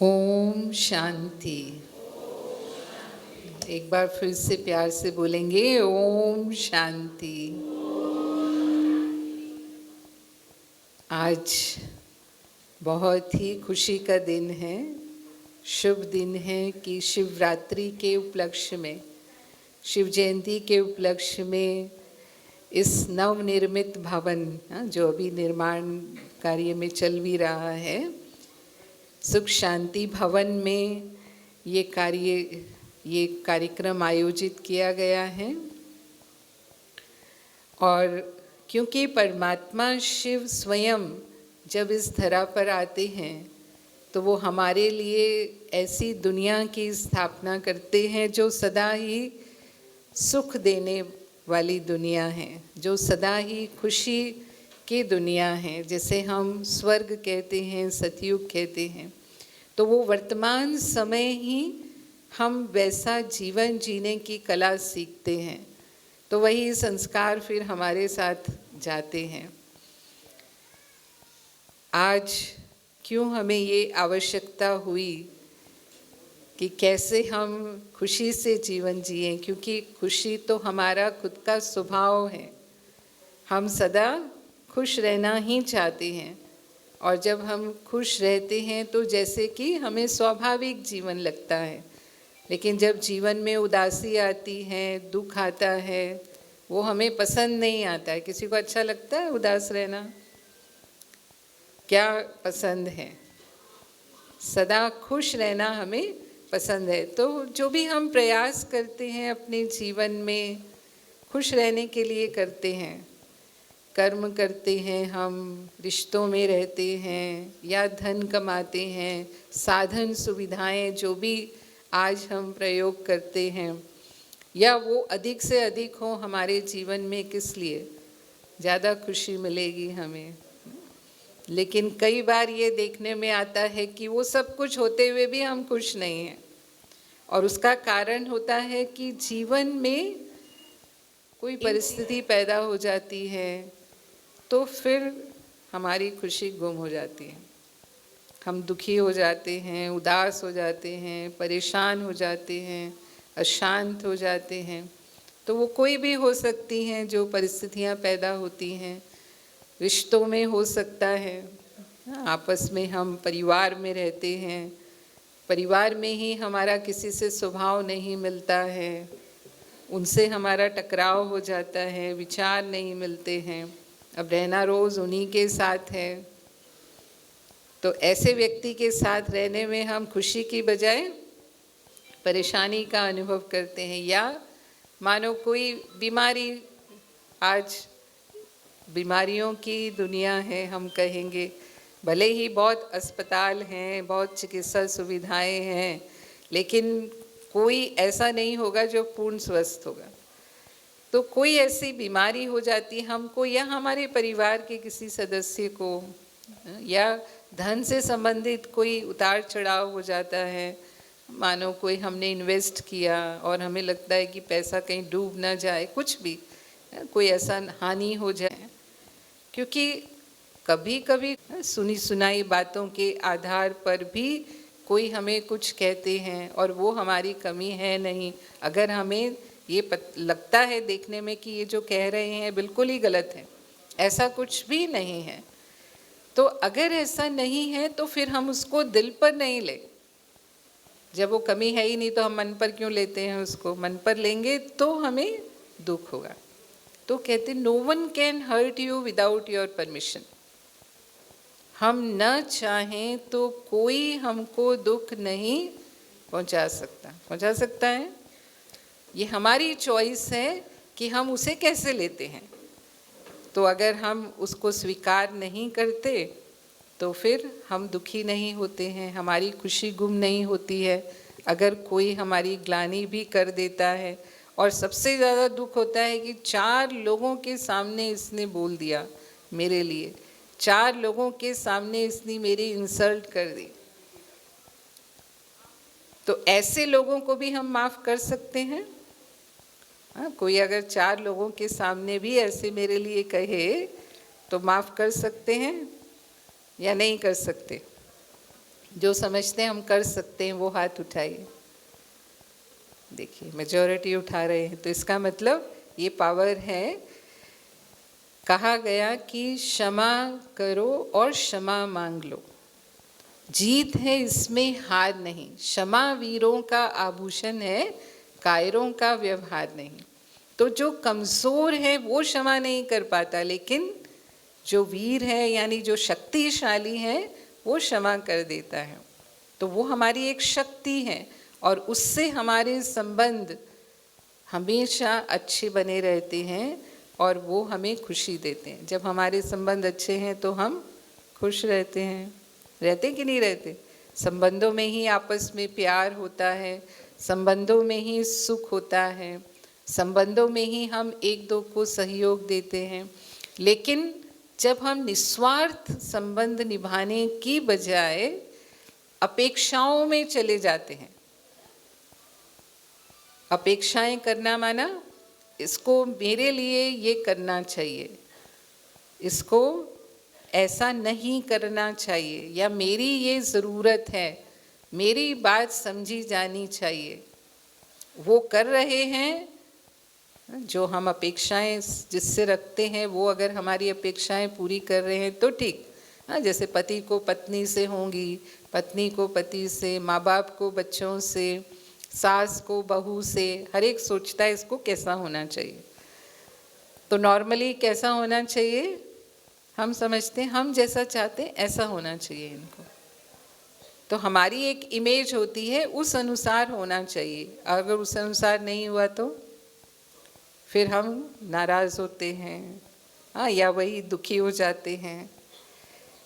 ओम शांति। एक बार फिर से प्यार से बोलेंगे, ओम शांति। आज बहुत ही खुशी का दिन है, शुभ दिन है कि शिवरात्रि के उपलक्ष्य में, शिव जयंती के उपलक्ष्य में इस नवनिर्मित भवन जो अभी निर्माण कार्य में चल भी रहा है, सुख शांति भवन में ये कार्यक्रम आयोजित किया गया है। और क्योंकि परमात्मा शिव स्वयं जब इस धरा पर आते हैं तो वो हमारे लिए ऐसी दुनिया की स्थापना करते हैं जो सदा ही सुख देने वाली दुनिया है, जो सदा ही खुशी की दुनिया है, जैसे हम स्वर्ग कहते हैं, सतयुग कहते हैं। तो वो वर्तमान समय ही हम वैसा जीवन जीने की कला सीखते हैं, तो वही संस्कार फिर हमारे साथ जाते हैं। आज क्यों हमें ये आवश्यकता हुई कि कैसे हम खुशी से जीवन जिएं, क्योंकि खुशी तो हमारा खुद का स्वभाव है। हम सदा खुश रहना ही चाहते हैं, और जब हम खुश रहते हैं तो जैसे कि हमें स्वाभाविक जीवन लगता है। लेकिन जब जीवन में उदासी आती है, दुख आता है, वो हमें पसंद नहीं आता है। किसी को अच्छा लगता है उदास रहना? क्या पसंद है? सदा खुश रहना हमें पसंद है। तो जो भी हम प्रयास करते हैं अपने जीवन में खुश रहने के लिए करते हैं, कर्म करते हैं, हम रिश्तों में रहते हैं या धन कमाते हैं, साधन सुविधाएं जो भी आज हम प्रयोग करते हैं, या वो अधिक से अधिक हो हमारे जीवन में, किस लिए? ज़्यादा खुशी मिलेगी हमें। लेकिन कई बार ये देखने में आता है कि वो सब कुछ होते हुए भी हम खुश नहीं हैं, और उसका कारण होता है कि जीवन में कोई परिस्थिति पैदा हो जाती है तो फिर हमारी खुशी गुम हो जाती है। हम दुखी हो जाते हैं, उदास हो जाते हैं, परेशान हो जाते हैं, अशांत हो जाते हैं। तो वो कोई भी हो सकती हैं जो परिस्थितियां पैदा होती हैं। रिश्तों में हो सकता है, आपस में हम परिवार में रहते हैं, परिवार में ही हमारा किसी से स्वभाव नहीं मिलता है, उनसे हमारा टकराव हो जाता है, विचार नहीं मिलते हैं, अब रहना रोज़ उन्हीं के साथ है। तो ऐसे व्यक्ति के साथ रहने में हम खुशी की बजाय परेशानी का अनुभव करते हैं। या मानो कोई बीमारी, आज बीमारियों की दुनिया है, हम कहेंगे भले ही बहुत अस्पताल हैं, बहुत चिकित्सा सुविधाएं हैं, लेकिन कोई ऐसा नहीं होगा जो पूर्ण स्वस्थ होगा। तो कोई ऐसी बीमारी हो जाती है हमको, या हमारे परिवार के किसी सदस्य को, या धन से संबंधित कोई उतार चढ़ाव हो जाता है। मानो कोई हमने इन्वेस्ट किया और हमें लगता है कि पैसा कहीं डूब ना जाए, कुछ भी कोई ऐसा हानि हो जाए। क्योंकि कभी कभी सुनी सुनाई बातों के आधार पर भी कोई हमें कुछ कहते हैं और वो हमारी कमी है नहीं। अगर हमें ये लगता है देखने में कि ये जो कह रहे हैं बिल्कुल ही गलत है, ऐसा कुछ भी नहीं है, तो अगर ऐसा नहीं है तो फिर हम उसको दिल पर नहीं ले। जब वो कमी है ही नहीं तो हम मन पर क्यों लेते हैं उसको? मन पर लेंगे तो हमें दुख होगा। तो कहते no one can hurt you without your permission. हम न चाहें तो कोई हमको दुख नहीं पहुंचा सकता। पहुंचा सकता है, ये हमारी चॉइस है कि हम उसे कैसे लेते हैं। तो अगर हम उसको स्वीकार नहीं करते तो फिर हम दुखी नहीं होते हैं, हमारी खुशी गुम नहीं होती है। अगर कोई हमारी ग्लानि भी कर देता है, और सबसे ज़्यादा दुख होता है कि 4 लोगों के सामने इसने बोल दिया मेरे लिए, 4 लोगों के सामने इसने मेरी इंसल्ट कर दी। तो ऐसे लोगों को भी हम माफ़ कर सकते हैं। कोई अगर 4 लोगों के सामने भी ऐसे मेरे लिए कहे तो माफ़ कर सकते हैं या नहीं कर सकते? जो समझते हैं हम कर सकते हैं वो हाथ उठाइए। देखिए मेजॉरिटी उठा रहे हैं, तो इसका मतलब ये पावर है। कहा गया कि क्षमा करो और क्षमा मांग लो, जीत है इसमें हार नहीं। क्षमा वीरों का आभूषण है, कायरों का व्यवहार नहीं। तो जो कमज़ोर है वो क्षमा नहीं कर पाता, लेकिन जो वीर है यानी जो शक्तिशाली है वो क्षमा कर देता है। तो वो हमारी एक शक्ति है और उससे हमारे संबंध हमेशा अच्छे बने रहते हैं और वो हमें खुशी देते हैं। जब हमारे संबंध अच्छे हैं तो हम खुश रहते हैं। रहते कि नहीं रहते? संबंधों में ही आपस में प्यार होता है, संबंधों में ही सुख होता है, संबंधों में ही हम एक दो को सहयोग देते हैं। लेकिन जब हम निस्वार्थ संबंध निभाने की बजाय अपेक्षाओं में चले जाते हैं, अपेक्षाएं करना माना इसको मेरे लिए ये करना चाहिए, इसको ऐसा नहीं करना चाहिए, या मेरी ये ज़रूरत है, मेरी बात समझी जानी चाहिए, वो कर रहे हैं। जो हम अपेक्षाएं जिससे रखते हैं वो अगर हमारी अपेक्षाएं पूरी कर रहे हैं तो ठीक। जैसे पति को पत्नी से होंगी, पत्नी को पति से, माँ बाप को बच्चों से, सास को बहू से, हर एक सोचता है इसको कैसा होना चाहिए। तो नॉर्मली कैसा होना चाहिए? हम समझते हैं हम जैसा चाहते हैं ऐसा होना चाहिए इनको। तो हमारी एक इमेज होती है, उस अनुसार होना चाहिए। अगर उस अनुसार नहीं हुआ तो फिर हम नाराज़ होते हैं, या वही दुखी हो जाते हैं।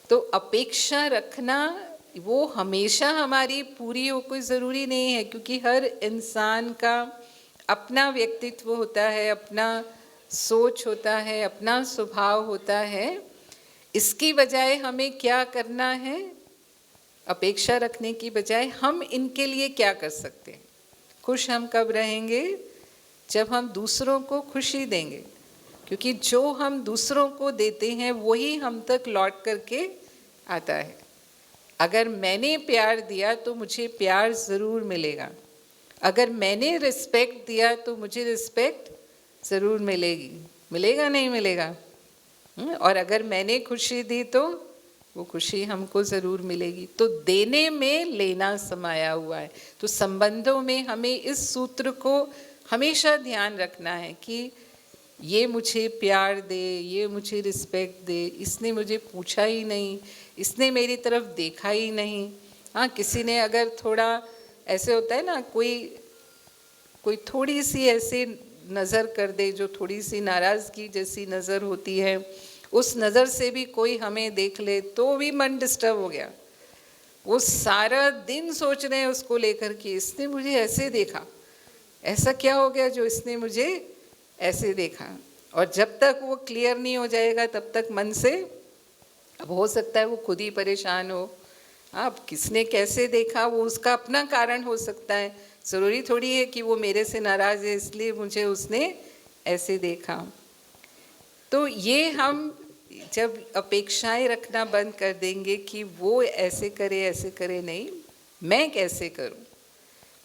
तो अपेक्षा रखना वो हमेशा हमारी पूरी हो कोई ज़रूरी नहीं है, क्योंकि हर इंसान का अपना व्यक्तित्व होता है, अपना सोच होता है, अपना स्वभाव होता है। इसकी बजाय हमें क्या करना है? अपेक्षा रखने की बजाय हम इनके लिए क्या कर सकते हैं? खुश हम कब रहेंगे? जब हम दूसरों को खुशी देंगे, क्योंकि जो हम दूसरों को देते हैं वही हम तक लौट करके आता है। अगर मैंने प्यार दिया तो मुझे प्यार ज़रूर मिलेगा, अगर मैंने रिस्पेक्ट दिया तो मुझे रिस्पेक्ट ज़रूर मिलेगी। मिलेगा नहीं मिलेगा? और अगर मैंने खुशी दी तो वो खुशी हमको ज़रूर मिलेगी। तो देने में लेना समाया हुआ है। तो संबंधों में हमें इस सूत्र को हमेशा ध्यान रखना है कि ये मुझे प्यार दे, ये मुझे रिस्पेक्ट दे, इसने मुझे पूछा ही नहीं, इसने मेरी तरफ देखा ही नहीं। हाँ, किसी ने अगर थोड़ा ऐसे होता है ना, कोई थोड़ी सी ऐसे नज़र कर दे जो थोड़ी सी नाराज़गी जैसी नज़र होती है, उस नज़र से भी कोई हमें देख ले तो भी मन डिस्टर्ब हो गया। वो सारा दिन सोच रहे हैं उसको लेकर कि इसने मुझे ऐसे देखा, ऐसा क्या हो गया जो इसने मुझे ऐसे देखा। और जब तक वो क्लियर नहीं हो जाएगा तब तक मन से, अब हो सकता है वो खुद ही परेशान हो। अब किसने कैसे देखा वो उसका अपना कारण हो सकता है, ज़रूरी थोड़ी है कि वो मेरे से नाराज़ है इसलिए मुझे उसने ऐसे देखा। तो ये हम जब अपेक्षाएं रखना बंद कर देंगे कि वो ऐसे करे नहीं, मैं कैसे करूं,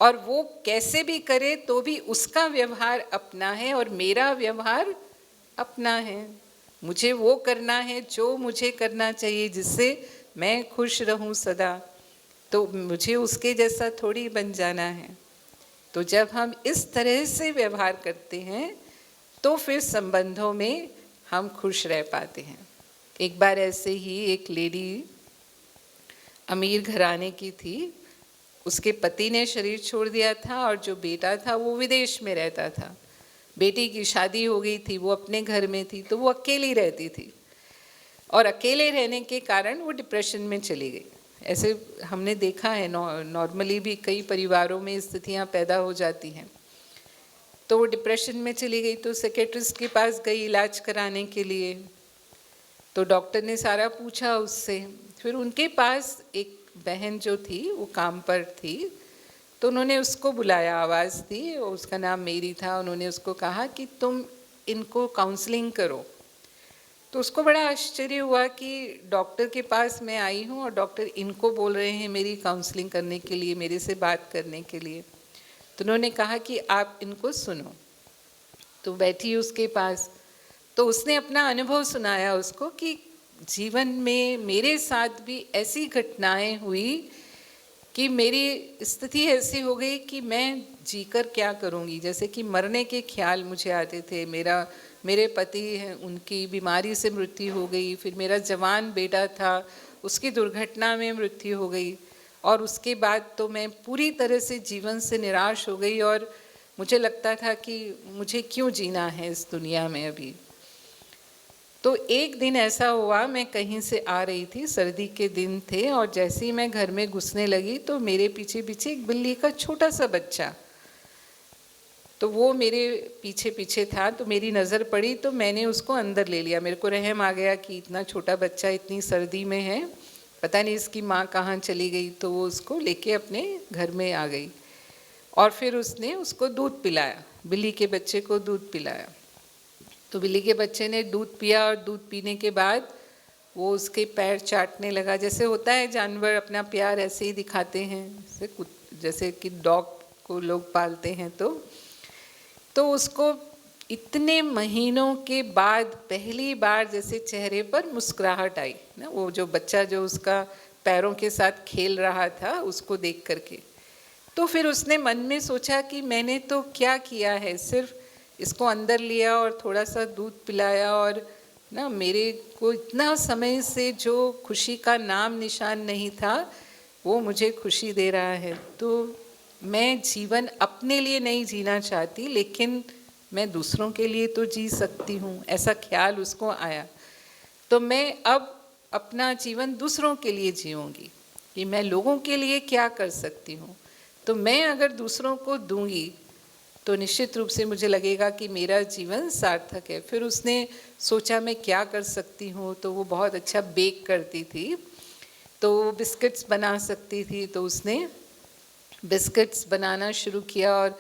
और वो कैसे भी करे तो भी उसका व्यवहार अपना है और मेरा व्यवहार अपना है। मुझे वो करना है जो मुझे करना चाहिए, जिससे मैं खुश रहूं सदा। तो मुझे उसके जैसा थोड़ी बन जाना है। तो जब हम इस तरह से व्यवहार करते हैं तो फिर संबंधों में हम खुश रह पाते हैं। एक बार ऐसे ही एक लेडी अमीर घराने की थी, उसके पति ने शरीर छोड़ दिया था और जो बेटा था वो विदेश में रहता था। बेटी की शादी हो गई थी, वो अपने घर में थी, तो वो अकेली रहती थी और अकेले रहने के कारण वो डिप्रेशन में चली गई। ऐसे हमने देखा है, नॉर्मली भी कई परिवारों में स्थितियां पैदा हो जाती हैं। तो वो डिप्रेशन में चली गई, तो साइकियाट्रिस्ट के पास गई इलाज कराने के लिए। तो डॉक्टर ने सारा पूछा उससे। फिर उनके पास एक बहन जो थी वो काम पर थी, तो उन्होंने उसको बुलाया, आवाज़ दी, और उसका नाम मेरी था। उन्होंने उसको कहा कि तुम इनको काउंसलिंग करो, तो उसको बड़ा आश्चर्य हुआ कि डॉक्टर के पास मैं आई हूँ और डॉक्टर इनको बोल रहे हैं मेरी काउंसलिंग करने के लिए, मेरे से बात करने के लिए। तो उन्होंने कहा कि आप इनको सुनो। तो बैठी उसके पास, तो उसने अपना अनुभव सुनाया उसको कि जीवन में मेरे साथ भी ऐसी घटनाएं हुई कि मेरी स्थिति ऐसी हो गई कि मैं जीकर क्या करूँगी। जैसे कि मरने के ख्याल मुझे आते थे। मेरे पति हैं, उनकी बीमारी से मृत्यु हो गई, फिर मेरा जवान बेटा था, उसकी दुर्घटना में मृत्यु हो गई, और उसके बाद तो मैं पूरी तरह से जीवन से निराश हो गई और मुझे लगता था कि मुझे क्यों जीना है इस दुनिया में अभी। तो एक दिन ऐसा हुआ, मैं कहीं से आ रही थी, सर्दी के दिन थे, और जैसे ही मैं घर में घुसने लगी तो मेरे पीछे पीछे एक बिल्ली का छोटा सा बच्चा, तो वो मेरे पीछे पीछे था। तो मेरी नज़र पड़ी तो मैंने उसको अंदर ले लिया। मेरे को रहम आ गया कि इतना छोटा बच्चा इतनी सर्दी में है, पता नहीं इसकी माँ कहाँ चली गई। तो वो उसको लेके अपने घर में आ गई और फिर उसने उसको दूध पिलाया, बिल्ली के बच्चे को दूध पिलाया। तो बिल्ली के बच्चे ने दूध पिया और दूध पीने के बाद वो उसके पैर चाटने लगा। जैसे होता है जानवर अपना प्यार ऐसे ही दिखाते हैं, जैसे कि डॉग को लोग पालते हैं। तो उसको इतने महीनों के बाद पहली बार जैसे चेहरे पर मुस्कुराहट आई ना, वो जो बच्चा जो उसका पैरों के साथ खेल रहा था उसको देख करके। तो फिर उसने मन में सोचा कि मैंने तो क्या किया है, सिर्फ इसको अंदर लिया और थोड़ा सा दूध पिलाया, और ना मेरे को इतना समय से जो खुशी का नाम निशान नहीं था वो मुझे खुशी दे रहा है। तो मैं जीवन अपने लिए नहीं जीना चाहती, लेकिन मैं दूसरों के लिए तो जी सकती हूँ, ऐसा ख्याल उसको आया। तो मैं अब अपना जीवन दूसरों के लिए जीऊँगी कि मैं लोगों के लिए क्या कर सकती हूँ। तो मैं अगर दूसरों को दूंगी तो निश्चित रूप से मुझे लगेगा कि मेरा जीवन सार्थक है। फिर उसने सोचा मैं क्या कर सकती हूँ, तो वो बहुत अच्छा बेक करती थी, तो वो बिस्किट्स बना सकती थी। तो उसने बिस्किट्स बनाना शुरू किया, और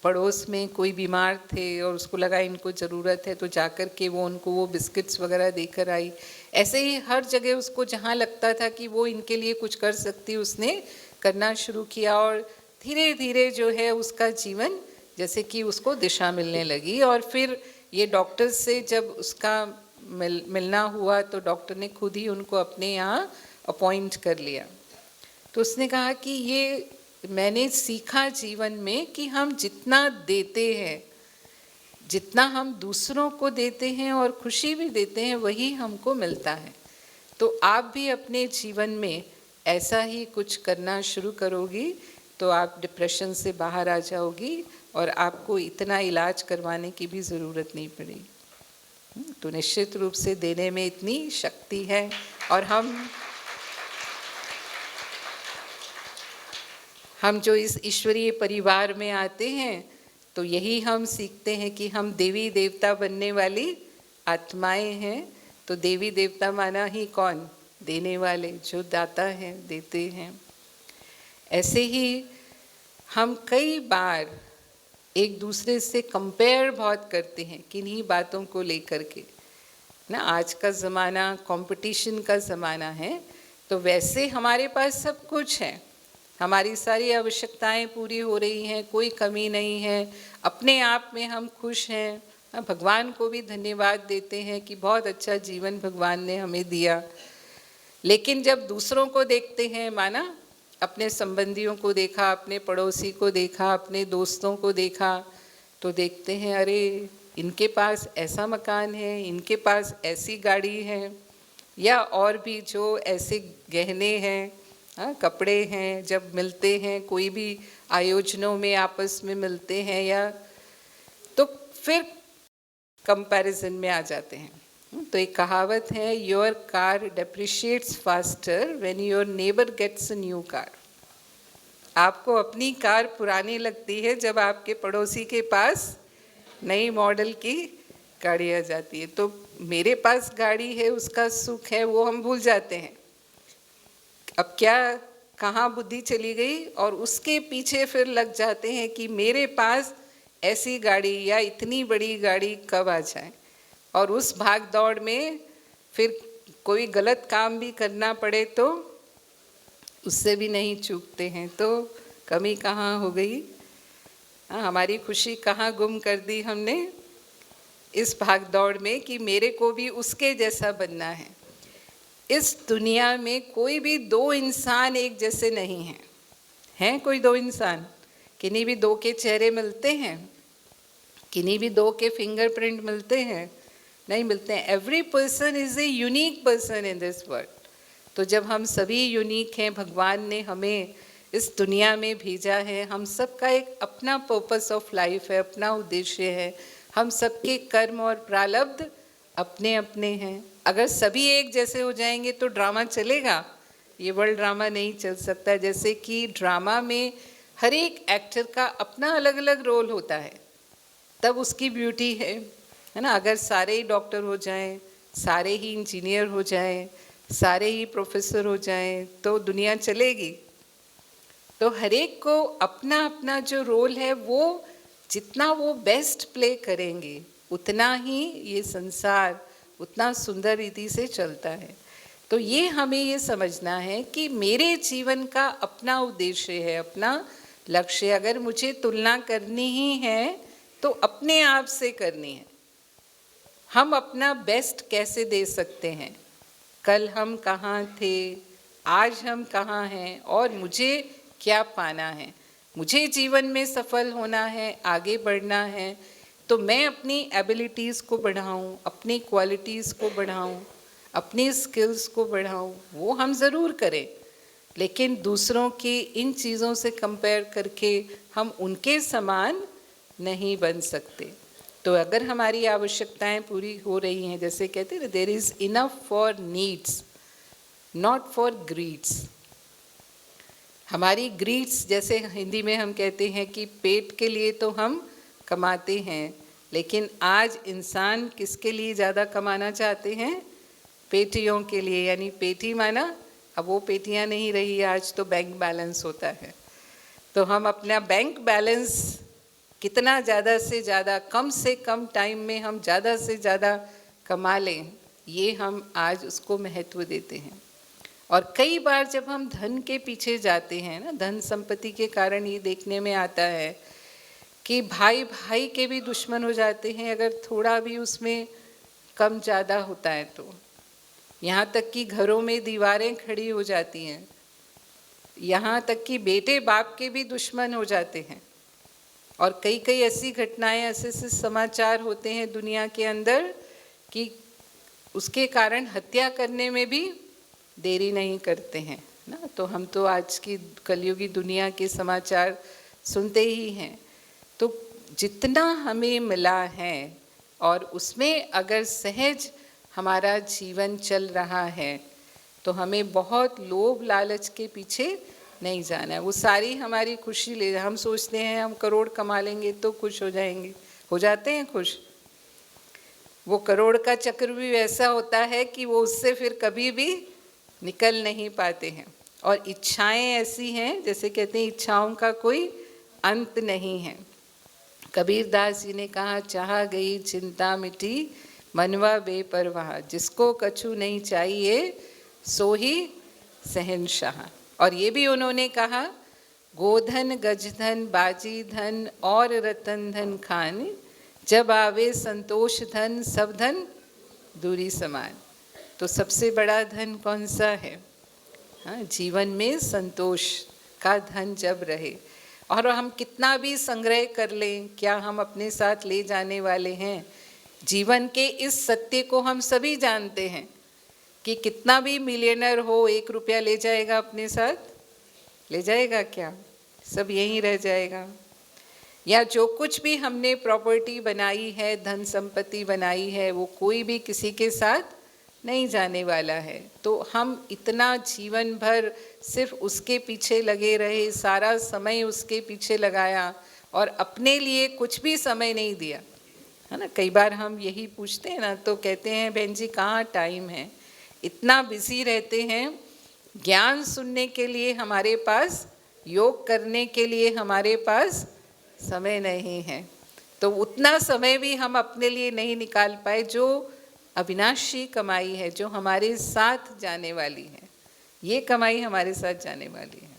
पड़ोस में कोई बीमार थे और उसको लगा इनको ज़रूरत है, तो जाकर के वो उनको वो बिस्किट्स वगैरह देकर आई। ऐसे ही हर जगह उसको जहाँ लगता था कि वो इनके लिए कुछ कर सकती, उसने करना शुरू किया, और धीरे धीरे जो है उसका जीवन जैसे कि उसको दिशा मिलने लगी। और फिर ये डॉक्टर से जब उसका मिलना हुआ तो डॉक्टर ने खुद ही उनको अपने यहाँ अपॉइंट कर लिया। तो उसने कहा कि ये मैंने सीखा जीवन में कि हम जितना देते हैं, जितना हम दूसरों को देते हैं और खुशी भी देते हैं, वही हमको मिलता है। तो आप भी अपने जीवन में ऐसा ही कुछ करना शुरू करोगी तो आप डिप्रेशन से बाहर आ जाओगी और आपको इतना इलाज करवाने की भी ज़रूरत नहीं पड़ेगी। तो निश्चित रूप से देने में इतनी शक्ति है। और हम जो इस ईश्वरीय परिवार में आते हैं तो यही हम सीखते हैं कि हम देवी देवता बनने वाली आत्माएं हैं। तो देवी देवता माना ही कौन? देने वाले, जो दाता हैं, देते हैं। ऐसे ही हम कई बार एक दूसरे से कंपेयर बहुत करते हैं किन्हीं बातों को लेकर के ना। आज का ज़माना कंपटीशन का ज़माना है, तो वैसे हमारे पास सब कुछ है, हमारी सारी आवश्यकताएं पूरी हो रही हैं, कोई कमी नहीं है, अपने आप में हम खुश हैं। भगवान को भी धन्यवाद देते हैं कि बहुत अच्छा जीवन भगवान ने हमें दिया। लेकिन जब दूसरों को देखते हैं, माना अपने संबंधियों को देखा, अपने पड़ोसी को देखा, अपने दोस्तों को देखा, तो देखते हैं अरे इनके पास ऐसा मकान है, इनके पास ऐसी गाड़ी है, या और भी जो ऐसे गहने हैं, कपड़े हैं। जब मिलते हैं कोई भी आयोजनों में आपस में मिलते हैं, या तो फिर कंपैरिजन में आ जाते हैं। तो एक कहावत है, your car depreciates faster when your neighbour gets a new car. आपको अपनी कार पुरानी लगती है जब आपके पड़ोसी के पास नई मॉडल की गाड़ी आ जाती है। तो मेरे पास गाड़ी है, उसका सुख है, वो हम भूल जाते हैं। अब क्या कहाँ बुद्धि चली गई, और उसके पीछे फिर लग जाते हैं कि मेरे पास ऐसी गाड़ी या इतनी बड़ी गाड़ी कब आ जाए। और उस भाग दौड़ में फिर कोई गलत काम भी करना पड़े तो उससे भी नहीं चूकते हैं। तो कमी कहाँ हो गई? हमारी खुशी कहाँ गुम कर दी हमने इस भाग दौड़ में कि मेरे को भी उसके जैसा बनना है। इस दुनिया में कोई भी दो इंसान एक जैसे नहीं हैं। हैं कोई दो इंसान? किन्हीं भी दो के चेहरे मिलते हैं? किन्हीं भी दो के फिंगरप्रिंट मिलते हैं? नहीं मिलते हैं। Every person is a unique person in this world. तो जब हम सभी यूनिक हैं, भगवान ने हमें इस दुनिया में भेजा है, हम सबका एक अपना पर्पस ऑफ लाइफ है, अपना उद्देश्य है, हम सबके कर्म और प्रारब्ध अपने अपने हैं। अगर सभी एक जैसे हो जाएंगे तो ड्रामा चलेगा? ये वर्ल्ड ड्रामा नहीं चल सकता। जैसे कि ड्रामा में हर एक एक्टर का अपना अलग अलग रोल होता है, तब उसकी ब्यूटी है ना। अगर सारे ही डॉक्टर हो जाएं, सारे ही इंजीनियर हो जाएं, सारे ही प्रोफेसर हो जाएं तो दुनिया चलेगी? तो हर एक को अपना अपना जो रोल है वो जितना वो बेस्ट प्ले करेंगे उतना ही ये संसार उतना सुंदर रीति से चलता है। तो ये हमें ये समझना है कि मेरे जीवन का अपना उद्देश्य है, अपना लक्ष्य। अगर मुझे तुलना करनी ही है तो अपने आप से करनी है। हम अपना बेस्ट कैसे दे सकते हैं? कल हम कहाँ थे, आज हम कहाँ हैं और मुझे क्या पाना है? मुझे जीवन में सफल होना है, आगे बढ़ना है, तो मैं अपनी एबिलिटीज़ को बढ़ाऊं, अपनी क्वालिटीज़ को बढ़ाऊं, अपनी स्किल्स को बढ़ाऊं। वो हम ज़रूर करें, लेकिन दूसरों की इन चीज़ों से कंपेयर करके हम उनके समान नहीं बन सकते। तो अगर हमारी आवश्यकताएं पूरी हो रही हैं, जैसे कहते हैं ना, there is enough for needs not for greeds. हमारी ग्रीड्स, जैसे हिंदी में हम कहते हैं कि पेट के लिए तो हम कमाते हैं, लेकिन आज इंसान किसके लिए ज़्यादा कमाना चाहते हैं? पेटियों के लिए। यानी पेटी माना अब वो पेटियां नहीं रही, आज तो बैंक बैलेंस होता है। तो हम अपना बैंक बैलेंस कितना ज़्यादा से ज़्यादा, कम से कम टाइम में हम ज़्यादा से ज़्यादा कमा लें, ये हम आज उसको महत्व देते हैं। और कई बार जब हम धन के पीछे जाते हैं ना, धन संपत्ति के कारण ये देखने में आता है कि भाई भाई के भी दुश्मन हो जाते हैं अगर थोड़ा भी उसमें कम ज़्यादा होता है तो। यहाँ तक कि घरों में दीवारें खड़ी हो जाती हैं, यहाँ तक कि बेटे बाप के भी दुश्मन हो जाते हैं। और कई कई ऐसी घटनाएं, ऐसे ऐसे समाचार होते हैं दुनिया के अंदर कि उसके कारण हत्या करने में भी देरी नहीं करते हैं ना। तो हम तो आज की कलयुगी दुनिया के समाचार सुनते ही हैं। तो जितना हमें मिला है और उसमें अगर सहज हमारा जीवन चल रहा है तो हमें बहुत लोभ लालच के पीछे नहीं जाना है। वो सारी हमारी खुशी ले, हम सोचते हैं हम करोड़ कमा लेंगे तो खुश हो जाएंगे, हो जाते हैं खुश। वो करोड़ का चक्र भी वैसा होता है कि वो उससे फिर कभी भी निकल नहीं पाते हैं। और इच्छाएं ऐसी हैं, जैसे कहते हैं इच्छाओं का कोई अंत नहीं है। कबीरदास जी ने कहा, चाह गई चिंता मिटी मनवा बेपरवाह, जिसको कछु नहीं चाहिए सो ही शहंशाह। और ये भी उन्होंने कहा, गोधन गजधन बाजी धन और रतन धन खान, जब आवे संतोष धन सब धन दूरी समान। तो सबसे बड़ा धन कौन सा है? हाँ, जीवन में संतोष का धन जब रहे। और हम कितना भी संग्रह कर लें, क्या हम अपने साथ ले जाने वाले हैं? जीवन के इस सत्य को हम सभी जानते हैं कि कितना भी मिलियनर हो, 1 रुपया ले जाएगा अपने साथ? ले जाएगा क्या? सब यहीं रह जाएगा। या जो कुछ भी हमने प्रॉपर्टी बनाई है, धन संपत्ति बनाई है, वो कोई भी किसी के साथ नहीं जाने वाला है। तो हम इतना जीवन भर सिर्फ उसके पीछे लगे रहे, सारा समय उसके पीछे लगाया और अपने लिए कुछ भी समय नहीं दिया, है ना। कई बार हम यही पूछते हैं ना, तो कहते हैं बहन जी कहाँ टाइम है, इतना बिजी रहते हैं। ज्ञान सुनने के लिए हमारे पास, योग करने के लिए हमारे पास समय नहीं है। तो उतना समय भी हम अपने लिए नहीं निकाल पाए जो अविनाशी कमाई है, जो हमारे साथ जाने वाली है। ये कमाई हमारे साथ जाने वाली है।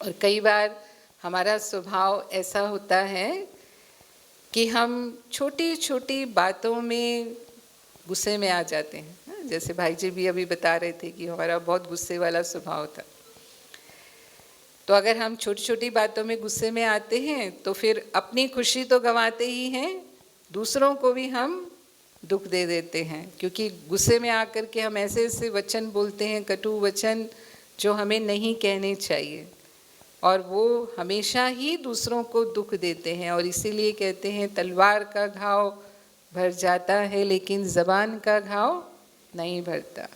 और कई बार हमारा स्वभाव ऐसा होता है कि हम छोटी छोटी बातों में गुस्से में आ जाते हैं। जैसे भाई जी भी अभी बता रहे थे कि हमारा बहुत गुस्से वाला स्वभाव था। तो अगर हम छोटी छोटी बातों में गुस्से में आते हैं तो फिर अपनी खुशी तो गंवाते ही हैं, दूसरों को भी हम दुख दे देते हैं, क्योंकि गुस्से में आकर के हम ऐसे ऐसे वचन बोलते हैं, कटु वचन, जो हमें नहीं कहने चाहिए, और वो हमेशा ही दूसरों को दुख देते हैं। और इसीलिए कहते हैं तलवार का घाव भर जाता है लेकिन ज़बान का घाव नहीं भरता।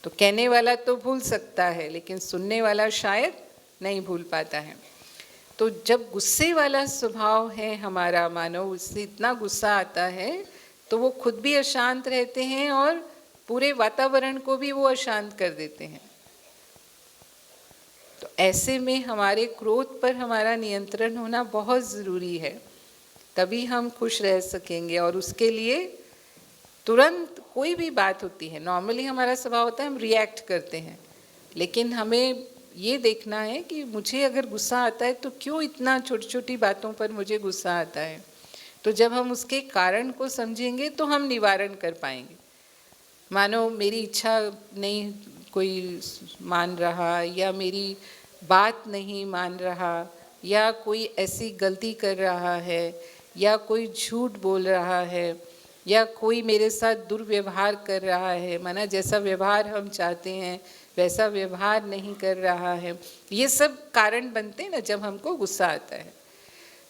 तो कहने वाला तो भूल सकता है लेकिन सुनने वाला शायद नहीं भूल पाता है। तो जब गुस्से वाला स्वभाव है हमारा, मानो उससे इतना गुस्सा आता है तो वो खुद भी अशांत रहते हैं और पूरे वातावरण को भी वो अशांत कर देते हैं। तो ऐसे में हमारे क्रोध पर हमारा नियंत्रण होना बहुत ज़रूरी है, तभी हम खुश रह सकेंगे। और उसके लिए तुरंत कोई भी बात होती है, नॉर्मली हमारा स्वभाव होता है हम रिएक्ट करते हैं, लेकिन हमें ये देखना है कि मुझे अगर गुस्सा आता है तो क्यों इतना छोटी छोटी बातों पर मुझे गुस्सा आता है। तो जब हम उसके कारण को समझेंगे तो हम निवारण कर पाएंगे। मानो मेरी इच्छा नहीं कोई मान रहा, या मेरी बात नहीं मान रहा, या कोई ऐसी गलती कर रहा है, या कोई झूठ बोल रहा है, या कोई मेरे साथ दुर्व्यवहार कर रहा है, माना जैसा व्यवहार हम चाहते हैं वैसा व्यवहार नहीं कर रहा है। ये सब कारण बनते हैं ना जब हमको गुस्सा आता है।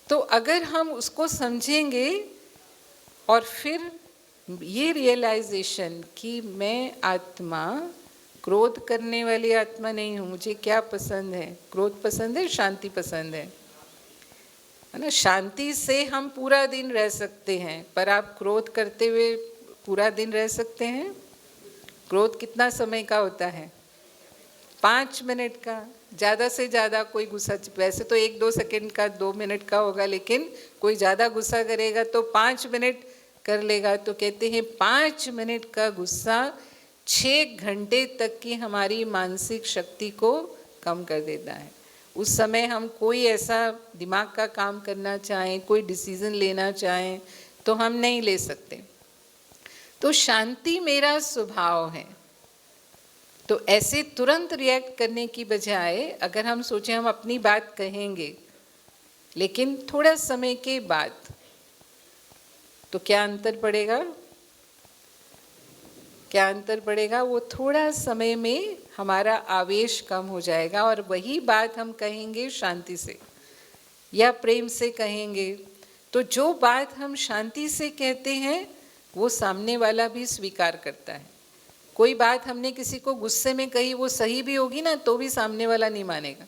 तो अगर हम उसको समझेंगे और फिर ये रियलाइजेशन कि मैं आत्मा क्रोध करने वाली आत्मा नहीं हूँ, मुझे क्या पसंद है, क्रोध पसंद है, शांति पसंद है ना। शांति से हम पूरा दिन रह सकते हैं, पर आप क्रोध करते हुए पूरा दिन रह सकते हैं? क्रोध कितना समय का होता है? 5 मिनट का, ज़्यादा से ज़्यादा कोई गुस्सा, वैसे तो 1-2 सेकंड का, 2 मिनट का होगा, लेकिन कोई ज़्यादा गुस्सा करेगा तो 5 मिनट कर लेगा। तो कहते हैं 5 मिनट का गुस्सा 6 घंटे तक की हमारी मानसिक शक्ति को कम कर देता है। उस समय हम कोई ऐसा दिमाग का काम करना चाहें, कोई डिसीज़न लेना चाहें तो हम नहीं ले सकते। तो शांति मेरा स्वभाव है। तो ऐसे तुरंत रिएक्ट करने की बजाय अगर हम सोचें हम अपनी बात कहेंगे लेकिन थोड़ा समय के बाद, तो क्या अंतर पड़ेगा? क्या अंतर पड़ेगा? वो थोड़ा समय में हमारा आवेश कम हो जाएगा और वही बात हम कहेंगे शांति से या प्रेम से कहेंगे। तो जो बात हम शांति से कहते हैं वो सामने वाला भी स्वीकार करता है। कोई बात हमने किसी को गुस्से में कही, वो सही भी होगी ना तो भी सामने वाला नहीं मानेगा,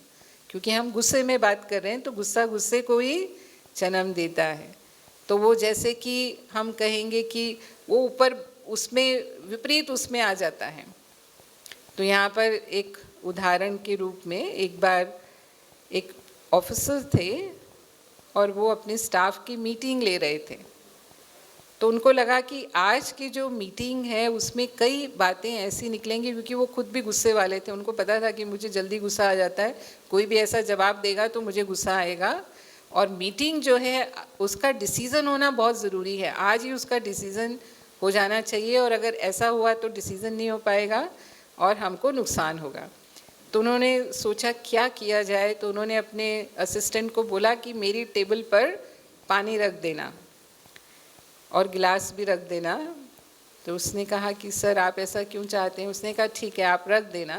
क्योंकि हम गुस्से में बात कर रहे हैं, तो गुस्सा गुस्से को ही जन्म देता है। तो वो जैसे कि हम कहेंगे कि वो ऊपर उसमें विपरीत उसमें आ जाता है। तो यहाँ पर एक उदाहरण के रूप में एक बार एक ऑफिसर थे और वो अपने स्टाफ की मीटिंग ले रहे थे। तो उनको लगा कि आज की जो मीटिंग है उसमें कई बातें ऐसी निकलेंगी, क्योंकि वो खुद भी गुस्से वाले थे। उनको पता था कि मुझे जल्दी गुस्सा आ जाता है, कोई भी ऐसा जवाब देगा तो मुझे गुस्सा आएगा, और मीटिंग जो है उसका डिसीज़न होना बहुत ज़रूरी है। आज ही उसका डिसीज़न हो जाना चाहिए, और अगर ऐसा हुआ तो डिसीज़न नहीं हो पाएगा और हमको नुकसान होगा। तो उन्होंने सोचा क्या किया जाए। तो उन्होंने अपने असिस्टेंट को बोला कि मेरी टेबल पर पानी रख देना और गिलास भी रख देना। तो उसने कहा कि सर आप ऐसा क्यों चाहते हैं? उसने कहा ठीक है आप रख देना।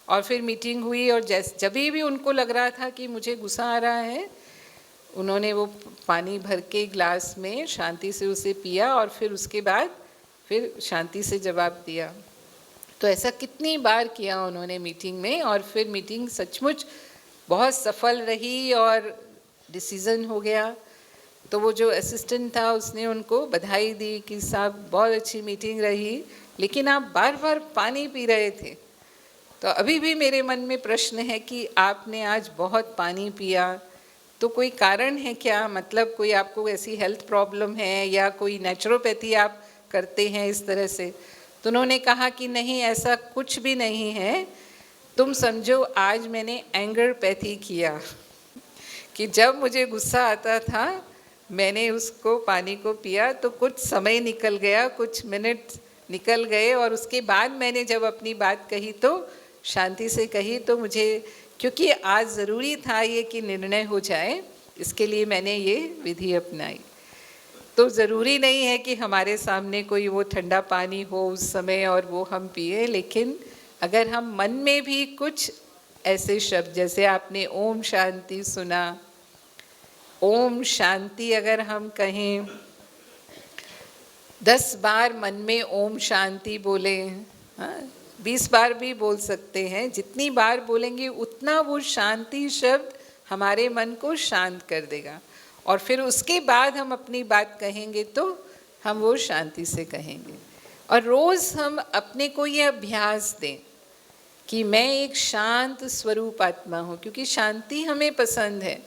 और फिर मीटिंग हुई, और जब भी उनको लग रहा था कि मुझे गुस्सा आ रहा है, उन्होंने वो पानी भर के गिलास में शांति से उसे पिया और फिर उसके बाद फिर शांति से जवाब दिया। तो ऐसा कितनी बार किया उन्होंने मीटिंग में, और फिर मीटिंग सचमुच बहुत सफल रही और डिसीज़न हो गया। तो वो जो असिस्टेंट था उसने उनको बधाई दी कि साहब बहुत अच्छी मीटिंग रही, लेकिन आप बार बार पानी पी रहे थे। तो अभी भी मेरे मन में प्रश्न है कि आपने आज बहुत पानी पिया, तो कोई कारण है क्या, मतलब कोई आपको ऐसी हेल्थ प्रॉब्लम है या कोई नेचुरोपैथी आप करते हैं इस तरह से? तो उन्होंने कहा कि नहीं, ऐसा कुछ भी नहीं है, तुम समझो आज मैंने एंगरपैथी किया कि जब मुझे गुस्सा आता था मैंने उसको पानी को पिया तो कुछ समय निकल गया, कुछ मिनट निकल गए, और उसके बाद मैंने जब अपनी बात कही तो शांति से कही। तो मुझे, क्योंकि आज ज़रूरी था ये कि निर्णय हो जाए, इसके लिए मैंने ये विधि अपनाई। तो ज़रूरी नहीं है कि हमारे सामने कोई वो ठंडा पानी हो उस समय और वो हम पिए, लेकिन अगर हम मन में भी कुछ ऐसे शब्द, जैसे आपने ओम शांति सुना, ओम शांति अगर हम कहें 10 बार मन में ओम शांति बोले, 20 बार भी बोल सकते हैं, जितनी बार बोलेंगे उतना वो शांति शब्द हमारे मन को शांत कर देगा। और फिर उसके बाद हम अपनी बात कहेंगे तो हम वो शांति से कहेंगे। और रोज़ हम अपने को ये अभ्यास दें कि मैं एक शांत स्वरूप आत्मा हूँ, क्योंकि शांति हमें पसंद है।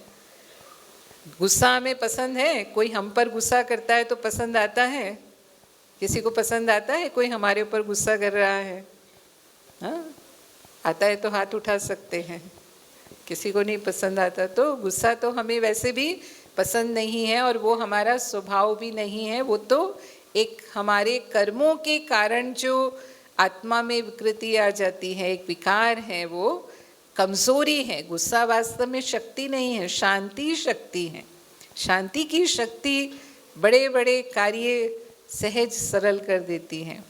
गुस्सा हमें पसंद है, कोई हम पर गुस्सा करता है तो पसंद आता है? किसी को पसंद आता है कोई हमारे ऊपर गुस्सा कर रहा है? हाँ, आता है तो हाथ उठा सकते हैं। किसी को नहीं पसंद आता। तो गुस्सा तो हमें वैसे भी पसंद नहीं है और वो हमारा स्वभाव भी नहीं है। वो तो एक हमारे कर्मों के कारण जो आत्मा में विकृति आ जाती है, एक विकार है, वो कमज़ोरी है। गुस्सा वास्तव में शक्ति नहीं है, शांति शक्ति है। शांति की शक्ति बड़े बड़े कार्य सहज सरल कर देती है।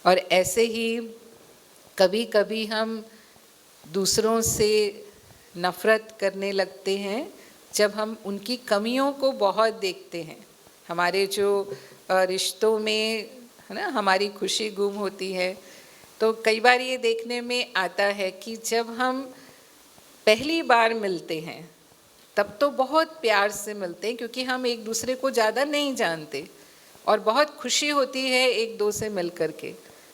और ऐसे ही कभी कभी हम दूसरों से नफ़रत करने लगते हैं जब हम उनकी कमियों को बहुत देखते हैं। हमारे जो रिश्तों में है ना, हमारी खुशी गुम होती है। तो कई बार ये देखने में आता है कि जब हम पहली बार मिलते हैं तब तो बहुत प्यार से मिलते हैं, क्योंकि हम एक दूसरे को ज़्यादा नहीं जानते और बहुत खुशी होती है एक दो से मिल कर के,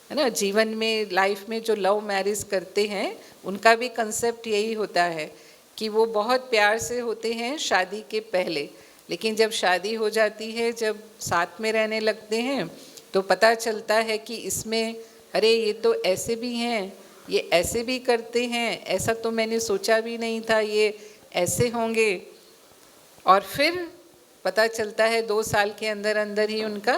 है ना। जीवन में, लाइफ में जो लव मैरिज करते हैं उनका भी कंसेप्ट यही होता है कि वो बहुत प्यार से होते हैं शादी के पहले, लेकिन जब शादी हो जाती है, जब साथ में रहने लगते हैं तो पता चलता है कि इसमें अरे ये तो ऐसे भी हैं, ये ऐसे भी करते हैं, ऐसा तो मैंने सोचा भी नहीं था ये ऐसे होंगे। और फिर पता चलता है 2 साल के अंदर अंदर ही उनका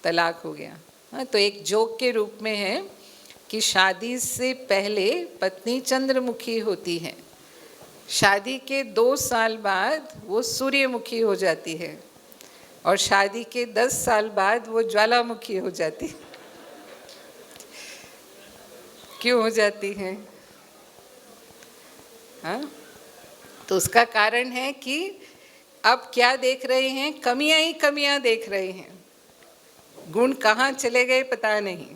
तलाक हो गया। हाँ, तो एक जोक के रूप में है कि शादी से पहले पत्नी चंद्रमुखी होती है, शादी के 2 साल बाद वो सूर्यमुखी हो जाती है और शादी के 10 साल बाद वो ज्वालामुखी हो जाती है। क्यों हो जाती है? हाँ, तो उसका कारण है कि अब क्या देख रहे हैं, कमियां ही कमियां देख रहे हैं, गुण कहाँ चले गए पता नहीं।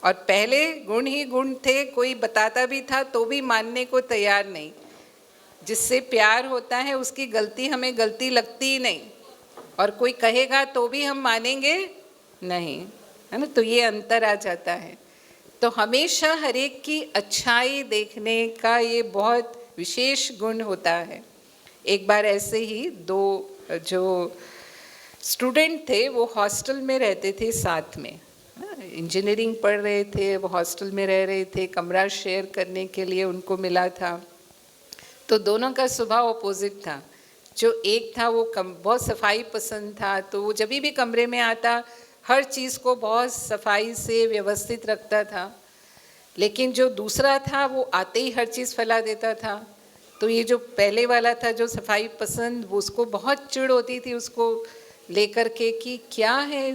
और पहले गुण ही गुण थे, कोई बताता भी था तो भी मानने को तैयार नहीं। जिससे प्यार होता है उसकी गलती हमें गलती लगती ही नहीं, और कोई कहेगा तो भी हम मानेंगे नहीं, है ना। तो ये अंतर आ जाता है। तो हमेशा हर एक की अच्छाई देखने का ये बहुत विशेष गुण होता है। एक बार ऐसे ही 2 जो स्टूडेंट थे वो हॉस्टल में रहते थे साथ में, इंजीनियरिंग पढ़ रहे थे, वो हॉस्टल में रह रहे थे, कमरा शेयर करने के लिए उनको मिला था। तो दोनों का स्वभाव अपोजिट था। जो एक था वो बहुत सफाई पसंद था, तो वो जब भी कमरे में आता हर चीज़ को बहुत सफाई से व्यवस्थित रखता था। लेकिन जो दूसरा था वो आते ही हर चीज़ फैला देता था। तो ये जो पहले वाला था जो सफाई पसंद, वो उसको बहुत चिढ़ होती थी उसको लेकर के कि क्या है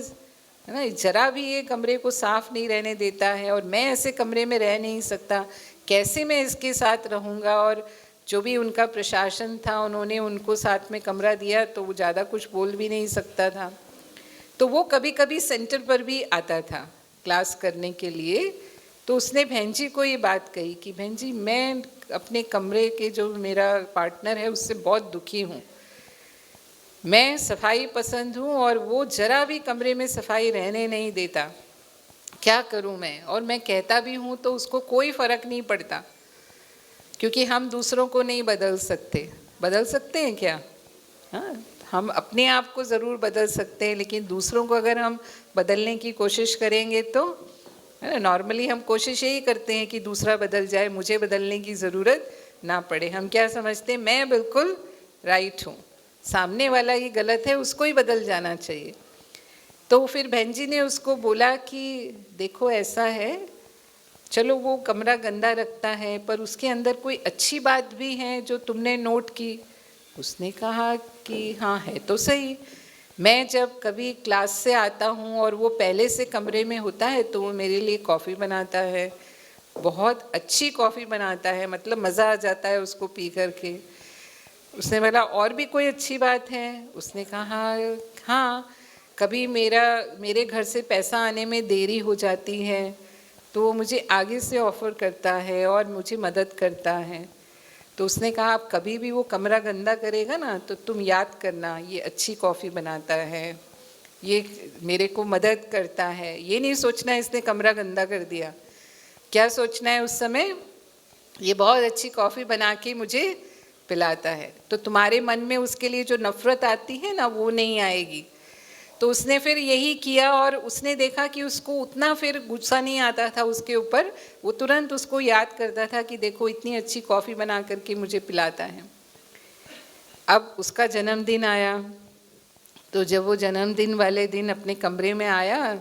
ना, जरा भी ये कमरे को साफ नहीं रहने देता है और मैं ऐसे कमरे में रह नहीं सकता, कैसे मैं इसके साथ रहूँगा। और जो भी उनका प्रशासन था उन्होंने उनको साथ में कमरा दिया तो वो ज़्यादा कुछ बोल भी नहीं सकता था। तो वो कभी कभी सेंटर पर भी आता था क्लास करने के लिए। तो उसने बहन जी को ये बात कही कि बहन जी, मैं अपने कमरे के जो मेरा पार्टनर है उससे बहुत दुखी हूँ। मैं सफाई पसंद हूँ और वो ज़रा भी कमरे में सफाई रहने नहीं देता, क्या करूँ मैं? और मैं कहता भी हूँ तो उसको कोई फ़र्क नहीं पड़ता, क्योंकि हम दूसरों को नहीं बदल सकते, बदल सकते हैं क्या? हाँ, हम अपने आप को ज़रूर बदल सकते हैं, लेकिन दूसरों को अगर हम बदलने की कोशिश करेंगे तो, है ना, नॉर्मली हम कोशिश यही करते हैं कि दूसरा बदल जाए, मुझे बदलने की ज़रूरत ना पड़े। हम क्या समझते हैं, मैं बिल्कुल राइट हूँ, सामने वाला ही गलत है, उसको ही बदल जाना चाहिए। तो फिर बहन जी ने उसको बोला कि देखो ऐसा है, चलो वो कमरा गंदा रखता है पर उसके अंदर कोई अच्छी बात भी है जो तुमने नोट की। उसने कहा कि हाँ है तो सही, मैं जब कभी क्लास से आता हूँ और वो पहले से कमरे में होता है तो वो मेरे लिए कॉफ़ी बनाता है, बहुत अच्छी कॉफ़ी बनाता है, मतलब मज़ा आ जाता है उसको पी करके। उसने बोला और भी कोई अच्छी बात है? उसने कहा हाँ, कभी मेरे घर से पैसा आने में देरी हो जाती है तो वो मुझे आगे से ऑफ़र करता है और मुझे मदद करता है। तो उसने कहा आप कभी भी वो कमरा गंदा करेगा ना तो तुम याद करना ये अच्छी कॉफ़ी बनाता है, ये मेरे को मदद करता है। ये नहीं सोचना इसने कमरा गंदा कर दिया, क्या सोचना है उस समय, ये बहुत अच्छी कॉफ़ी बना के मुझे पिलाता है। तो तुम्हारे मन में उसके लिए जो नफ़रत आती है ना वो नहीं आएगी। तो उसने फिर यही किया और उसने देखा कि उसको उतना फिर गुस्सा नहीं आता था उसके ऊपर, वो तुरंत उसको याद करता था कि देखो इतनी अच्छी कॉफ़ी बना करके मुझे पिलाता है। अब उसका जन्मदिन आया, तो जब वो जन्मदिन वाले दिन अपने कमरे में आया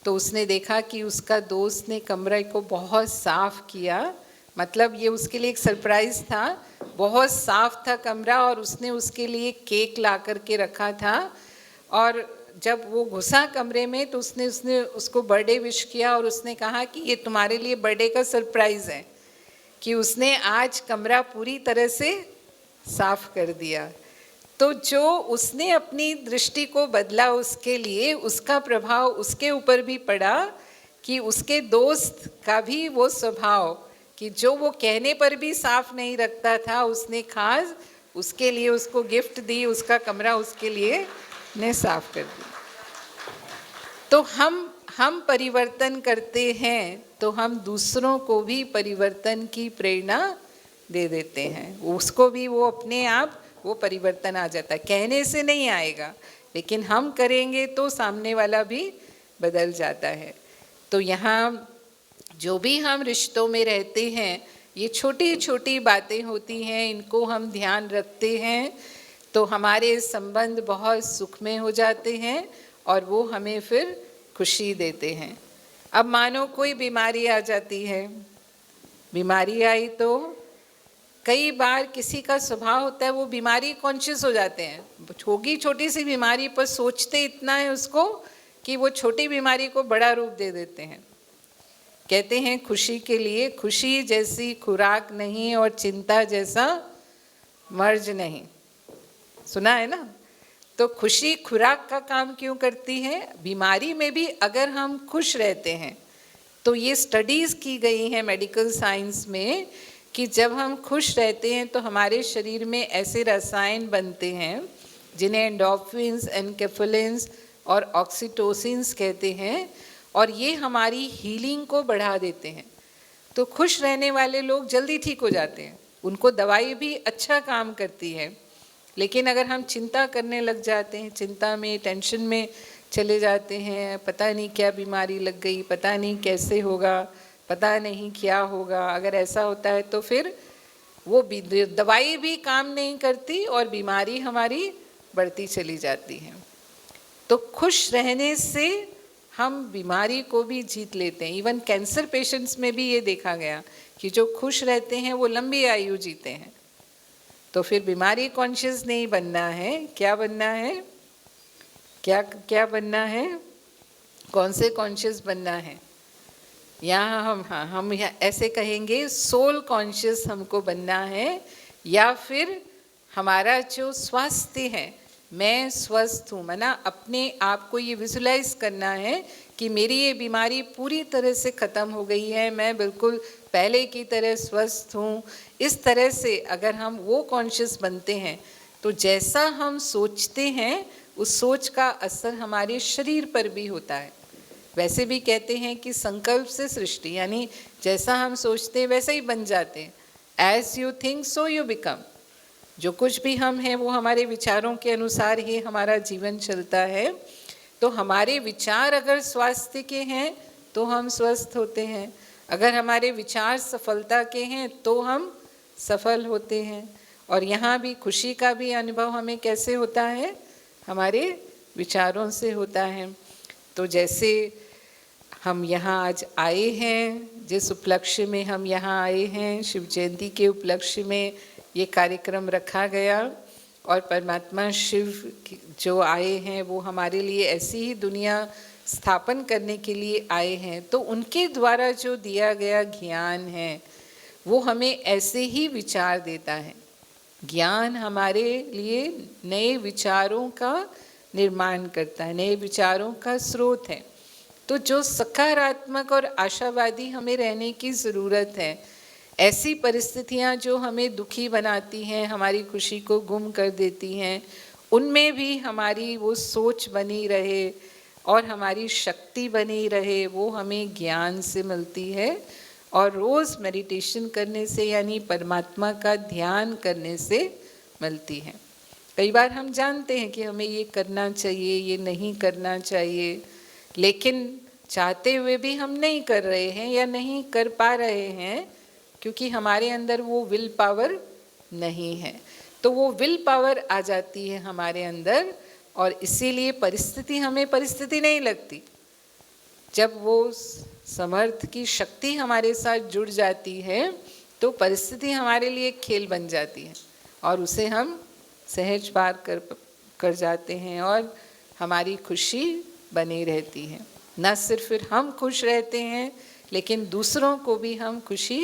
तो उसने देखा कि उसका दोस्त ने कमरे को बहुत साफ़ किया, मतलब ये उसके लिए एक सरप्राइज़ था, बहुत साफ़ था कमरा और उसने उसके लिए केक ला करके रखा था। और जब वो घुसा कमरे में तो उसने उसको बर्थडे विश किया और उसने कहा कि ये तुम्हारे लिए बर्थडे का सरप्राइज़ है, कि उसने आज कमरा पूरी तरह से साफ कर दिया। तो जो उसने अपनी दृष्टि को बदला उसके लिए, उसका प्रभाव उसके ऊपर भी पड़ा कि उसके दोस्त का भी वो स्वभाव कि जो वो कहने पर भी साफ नहीं रखता था, उसने खास उसके लिए उसको गिफ्ट दी, उसका कमरा उसके लिए ने साफ कर दिया। तो हम परिवर्तन करते हैं तो हम दूसरों को भी परिवर्तन की प्रेरणा दे देते हैं, उसको भी वो अपने आप वो परिवर्तन आ जाता है, कहने से नहीं आएगा लेकिन हम करेंगे तो सामने वाला भी बदल जाता है। तो यहाँ जो भी हम रिश्तों में रहते हैं, ये छोटी छोटी बातें होती हैं, इनको हम ध्यान रखते हैं तो हमारे संबंध बहुत सुखमय हो जाते हैं और वो हमें फिर खुशी देते हैं। अब मानो कोई बीमारी आ जाती है, बीमारी आई तो कई बार किसी का स्वभाव होता है वो बीमारी कॉन्शियस हो जाते हैं, होगी छोटी सी बीमारी पर सोचते इतना है उसको कि वो छोटी बीमारी को बड़ा रूप दे देते हैं। कहते हैं खुशी के लिए खुशी जैसी खुराक नहीं और चिंता जैसा मर्ज नहीं, सुना है ना। तो खुशी खुराक का काम क्यों करती है? बीमारी में भी अगर हम खुश रहते हैं तो ये स्टडीज़ की गई हैं मेडिकल साइंस में कि जब हम खुश रहते हैं तो हमारे शरीर में ऐसे रसायन बनते हैं जिन्हें एंडोर्फिन्स, एनकेफेलिन्स और ऑक्सीटोसिन्स कहते हैं और ये हमारी हीलिंग को बढ़ा देते हैं। तो खुश रहने वाले लोग जल्दी ठीक हो जाते हैं, उनको दवाई भी अच्छा काम करती है। लेकिन अगर हम चिंता करने लग जाते हैं, चिंता में, टेंशन में चले जाते हैं, पता नहीं क्या बीमारी लग गई, पता नहीं कैसे होगा, पता नहीं क्या होगा, अगर ऐसा होता है तो फिर वो दवाई भी काम नहीं करती और बीमारी हमारी बढ़ती चली जाती है। तो खुश रहने से हम बीमारी को भी जीत लेते हैं। इवन कैंसर पेशेंट्स में भी ये देखा गया कि जो खुश रहते हैं वो लंबी आयु जीते हैं। तो फिर बीमारी कॉन्शियस नहीं बनना है, क्या बनना है? क्या बनना है? कौन से कॉन्शियस बनना है? यहाँ हम ऐसे कहेंगे सोल कॉन्शियस हमको बनना है, या फिर हमारा जो स्वास्थ्य है, मैं स्वस्थ हूँ, मना अपने आप को ये विजुलाइज करना है कि मेरी ये बीमारी पूरी तरह से ख़त्म हो गई है, मैं बिल्कुल पहले की तरह स्वस्थ हूँ। इस तरह से अगर हम वो कॉन्शियस बनते हैं तो जैसा हम सोचते हैं उस सोच का असर हमारे शरीर पर भी होता है। वैसे भी कहते हैं कि संकल्प से सृष्टि, यानी जैसा हम सोचते हैं वैसा ही बन जाते हैं। As you think so you become. जो कुछ भी हम हैं वो हमारे विचारों के अनुसार ही हमारा जीवन चलता है। तो हमारे विचार अगर स्वास्थ्य के हैं तो हम स्वस्थ होते हैं, अगर हमारे विचार सफलता के हैं तो हम सफल होते हैं। और यहाँ भी खुशी का भी अनुभव हमें कैसे होता है, हमारे विचारों से होता है। तो जैसे हम यहाँ आज आए हैं, जिस उपलक्ष्य में हम यहाँ आए हैं, शिव जयंती के उपलक्ष्य में ये कार्यक्रम रखा गया, और परमात्मा शिव जो आए हैं वो हमारे लिए ऐसी ही दुनिया स्थापन करने के लिए आए हैं। तो उनके द्वारा जो दिया गया ज्ञान है वो हमें ऐसे ही विचार देता है। ज्ञान हमारे लिए नए विचारों का निर्माण करता है, नए विचारों का स्रोत है। तो जो सकारात्मक और आशावादी हमें रहने की ज़रूरत है, ऐसी परिस्थितियां जो हमें दुखी बनाती हैं, हमारी खुशी को गुम कर देती हैं, उनमें भी हमारी वो सोच बनी रहे और हमारी शक्ति बनी रहे, वो हमें ज्ञान से मिलती है। और रोज़ मेडिटेशन करने से, यानी परमात्मा का ध्यान करने से मिलती है। कई बार हम जानते हैं कि हमें ये करना चाहिए, ये नहीं करना चाहिए, लेकिन चाहते हुए भी हम नहीं कर रहे हैं या नहीं कर पा रहे हैं, क्योंकि हमारे अंदर वो विल पावर नहीं है। तो वो विल पावर आ जाती है हमारे अंदर, और इसीलिए हमें परिस्थिति नहीं लगती। जब वो समर्थ की शक्ति हमारे साथ जुड़ जाती है तो परिस्थिति हमारे लिए खेल बन जाती है, और उसे हम सहज पार कर जाते हैं, और हमारी खुशी बनी रहती है। न सिर्फ फिर हम खुश रहते हैं, लेकिन दूसरों को भी हम खुशी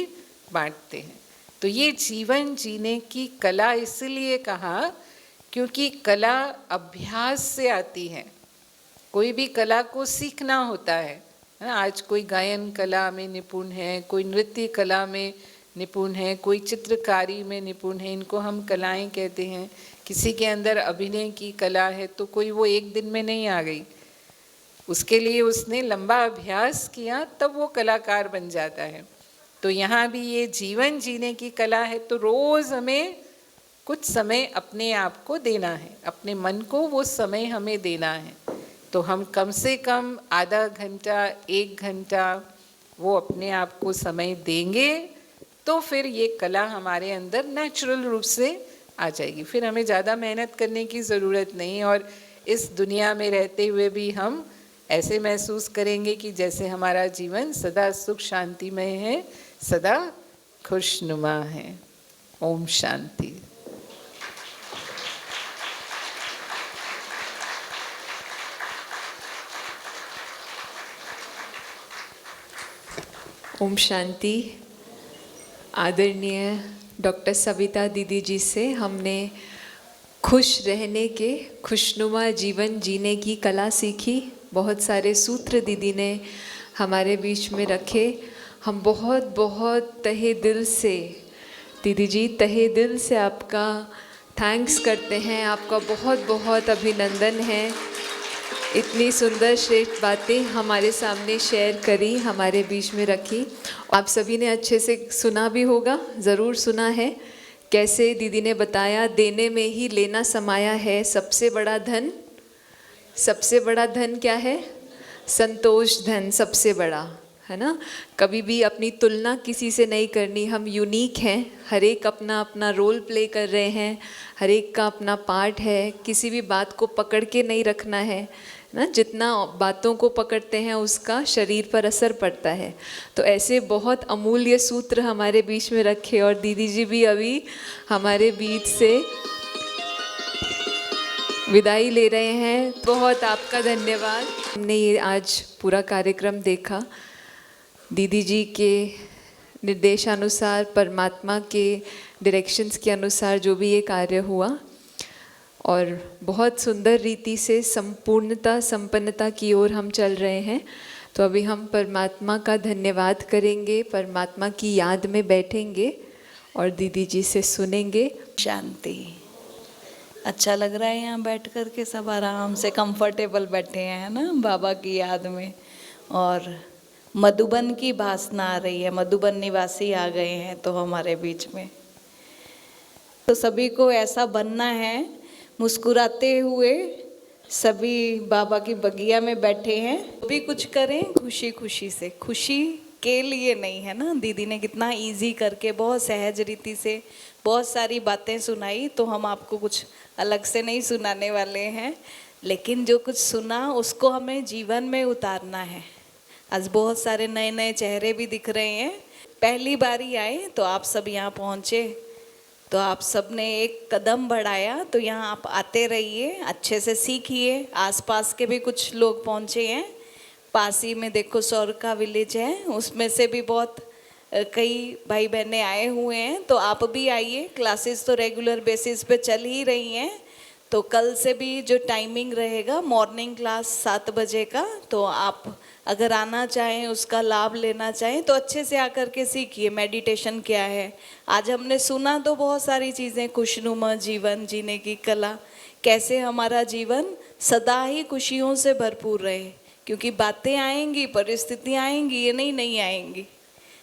बांटते हैं। तो ये जीवन जीने की कला इसलिए कहा क्योंकि कला अभ्यास से आती है। कोई भी कला को सीखना होता है ना। आज कोई गायन कला में निपुण है, कोई नृत्य कला में निपुण है, कोई चित्रकारी में निपुण है, इनको हम कलाएं कहते हैं। किसी के अंदर अभिनय की कला है तो कोई वो एक दिन में नहीं आ गई, उसके लिए उसने लंबा अभ्यास किया, तब वो कलाकार बन जाता है। तो यहाँ भी ये जीवन जीने की कला है। तो रोज़ हमें कुछ समय अपने आप को देना है, अपने मन को वो समय हमें देना है। तो हम कम से कम आधा घंटा, 1 घंटा वो अपने आप को समय देंगे तो फिर ये कला हमारे अंदर नेचुरल रूप से आ जाएगी। फिर हमें ज़्यादा मेहनत करने की ज़रूरत नहीं, और इस दुनिया में रहते हुए भी हम ऐसे महसूस करेंगे कि जैसे हमारा जीवन सदा सुख शांतिमय है, सदा खुशनुमा है। ओम शांति। ओम शांति। आदरणीय डॉक्टर सविता दीदी जी से हमने खुश रहने के, खुशनुमा जीवन जीने की कला सीखी। बहुत सारे सूत्र दीदी ने हमारे बीच में रखे। हम बहुत बहुत तहे दिल से, दीदी जी तहे दिल से आपका थैंक्स करते हैं, आपका बहुत बहुत अभिनंदन है। इतनी सुंदर श्रेष्ठ बातें हमारे सामने शेयर करी, हमारे बीच में रखी। आप सभी ने अच्छे से सुना भी होगा, ज़रूर सुना है। कैसे दीदी ने बताया, देने में ही लेना समाया है। सबसे बड़ा धन, सबसे बड़ा धन क्या है? संतोष धन सबसे बड़ा है ना। कभी भी अपनी तुलना किसी से नहीं करनी। हम यूनिक हैं, हर एक अपना अपना रोल प्ले कर रहे हैं, हर एक का अपना पार्ट है। किसी भी बात को पकड़ के नहीं रखना है ना। जितना बातों को पकड़ते हैं उसका शरीर पर असर पड़ता है। तो ऐसे बहुत अमूल्य सूत्र हमारे बीच में रखे, और दीदी जी भी अभी हमारे बीच से विदाई ले रहे हैं। बहुत आपका धन्यवाद। हमने ये आज पूरा कार्यक्रम देखा, दीदी जी के निर्देशानुसार, परमात्मा के डायरेक्शंस के अनुसार जो भी ये कार्य हुआ, और बहुत सुंदर रीति से संपूर्णता, संपन्नता की ओर हम चल रहे हैं। तो अभी हम परमात्मा का धन्यवाद करेंगे, परमात्मा की याद में बैठेंगे और दीदी जी से सुनेंगे। शांति। अच्छा लग रहा है यहाँ बैठ कर के, सब आराम से कंफर्टेबल बैठे हैं ना बाबा की याद में। और मधुबन की भासना आ रही है, मधुबन निवासी आ गए हैं तो हमारे बीच में। तो सभी को ऐसा बनना है, मुस्कुराते हुए सभी बाबा की बगिया में बैठे हैं। भी कुछ करें खुशी खुशी से, खुशी के लिए नहीं, है ना। दीदी ने कितना इजी करके बहुत सहज रीति से बहुत सारी बातें सुनाई, तो हम आपको कुछ अलग से नहीं सुनाने वाले हैं, लेकिन जो कुछ सुना उसको हमें जीवन में उतारना है। आज बहुत सारे नए नए चेहरे भी दिख रहे हैं, पहली बारी आए तो आप सब यहाँ पहुँचे, तो आप सब ने एक कदम बढ़ाया, तो यहाँ आप आते रहिए, अच्छे से सीखिए। आसपास के भी कुछ लोग पहुँचे हैं, पास ही में देखो सौर का विलेज है, उसमें से भी बहुत कई भाई बहनें आए हुए हैं, तो आप भी आइए। क्लासेस तो रेगुलर बेसिस पे चल ही रही हैं, तो कल से भी जो टाइमिंग रहेगा मॉर्निंग क्लास 7 बजे का, तो आप अगर आना चाहें, उसका लाभ लेना चाहें, तो अच्छे से आकर के सीखिए मेडिटेशन क्या है। आज हमने सुना तो बहुत सारी चीज़ें, खुशनुमा जीवन जीने की कला, कैसे हमारा जीवन सदा ही खुशियों से भरपूर रहे, क्योंकि बातें आएंगी, परिस्थितियाँ आएंगी, ये नहीं आएंगी,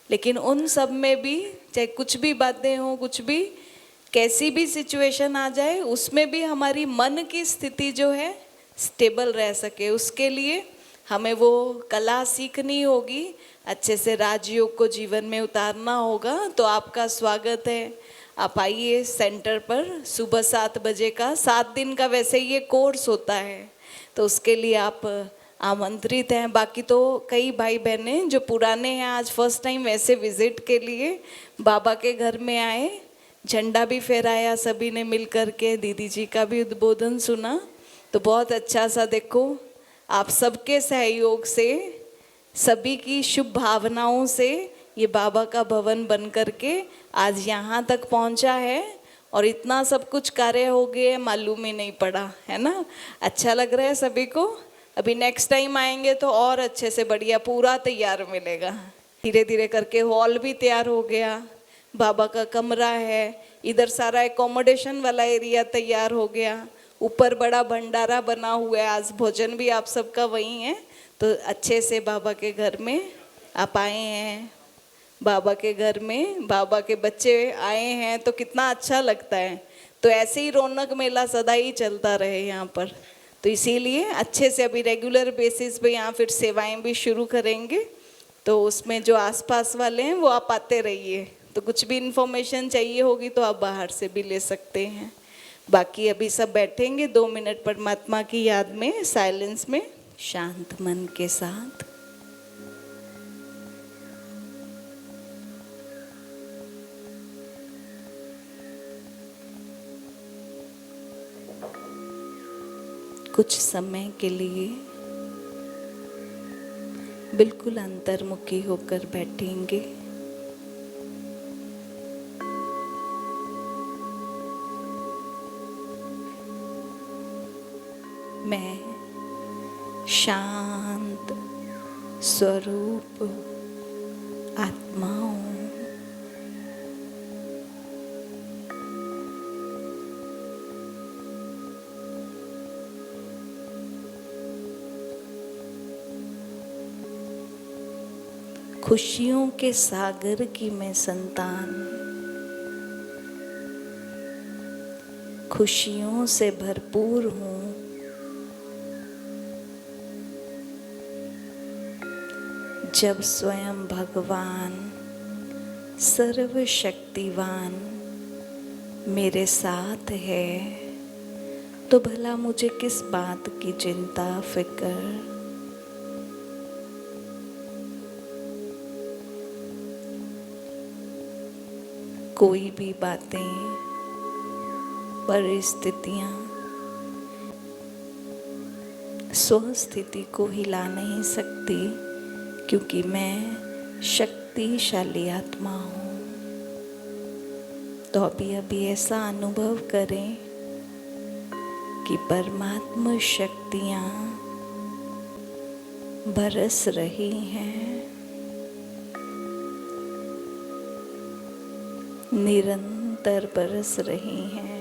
लेकिन उन सब में भी चाहे कुछ भी बातें हों, कुछ भी कैसी भी सिचुएशन आ जाए, उसमें भी हमारी मन की स्थिति जो है स्टेबल रह सके, उसके लिए हमें वो कला सीखनी होगी, अच्छे से राजयोग को जीवन में उतारना होगा। तो आपका स्वागत है, आप आइए सेंटर पर सुबह 7 बजे का, 7 दिन का वैसे ये कोर्स होता है, तो उसके लिए आप आमंत्रित हैं। बाकी तो कई भाई बहनें जो पुराने हैं, आज फर्स्ट टाइम वैसे विजिट के लिए बाबा के घर में आए, झंडा भी फहराया सभी ने मिल कर के, दीदी जी का भी उद्बोधन सुना, तो बहुत अच्छा सा देखो आप सबके सहयोग से, सभी की शुभ भावनाओं से ये बाबा का भवन बन कर के आज यहाँ तक पहुँचा है, और इतना सब कुछ कार्य हो गए मालूम ही नहीं पड़ा, है ना। अच्छा लग रहा है सभी को। अभी नेक्स्ट टाइम आएंगे तो और अच्छे से बढ़िया पूरा तैयार मिलेगा। धीरे धीरे करके हॉल भी तैयार हो गया, बाबा का कमरा है, इधर सारा एकोमोडेशन वाला एरिया तैयार हो गया, ऊपर बड़ा भंडारा बना हुआ है, आज भोजन भी आप सबका वहीं है। तो अच्छे से बाबा के घर में आप आए हैं, बाबा के घर में बाबा के बच्चे आए हैं, तो कितना अच्छा लगता है। तो ऐसे ही रौनक मेला सदा ही चलता रहे यहाँ पर, तो इसीलिए अच्छे से अभी रेगुलर बेसिस पे यहाँ फिर सेवाएं भी शुरू करेंगे, तो उसमें जो आसपास वाले हैं वो आप आते रहिए। तो कुछ भी इंफॉर्मेशन चाहिए होगी तो आप बाहर से भी ले सकते हैं। बाकी अभी सब बैठेंगे 2 मिनट परमात्मा की याद में, साइलेंस में, शांत मन के साथ। कुछ समय के लिए बिल्कुल अंतर्मुखी होकर बैठेंगे। मैं शांत स्वरूप आत्मा हूँ। खुशियों के सागर की मैं संतान, खुशियों से भरपूर हूँ। जब स्वयं भगवान सर्वशक्तिवान मेरे साथ है, तो भला मुझे किस बात की चिंता फिक्र। कोई भी बातें, परिस्थितियां स्वस्थिति को हिला नहीं सकती, क्योंकि मैं शक्तिशाली आत्मा हूँ। तो अभी अभी ऐसा अनुभव करें कि परमात्मा शक्तियाँ बरस रही हैं, निरंतर बरस रही हैं।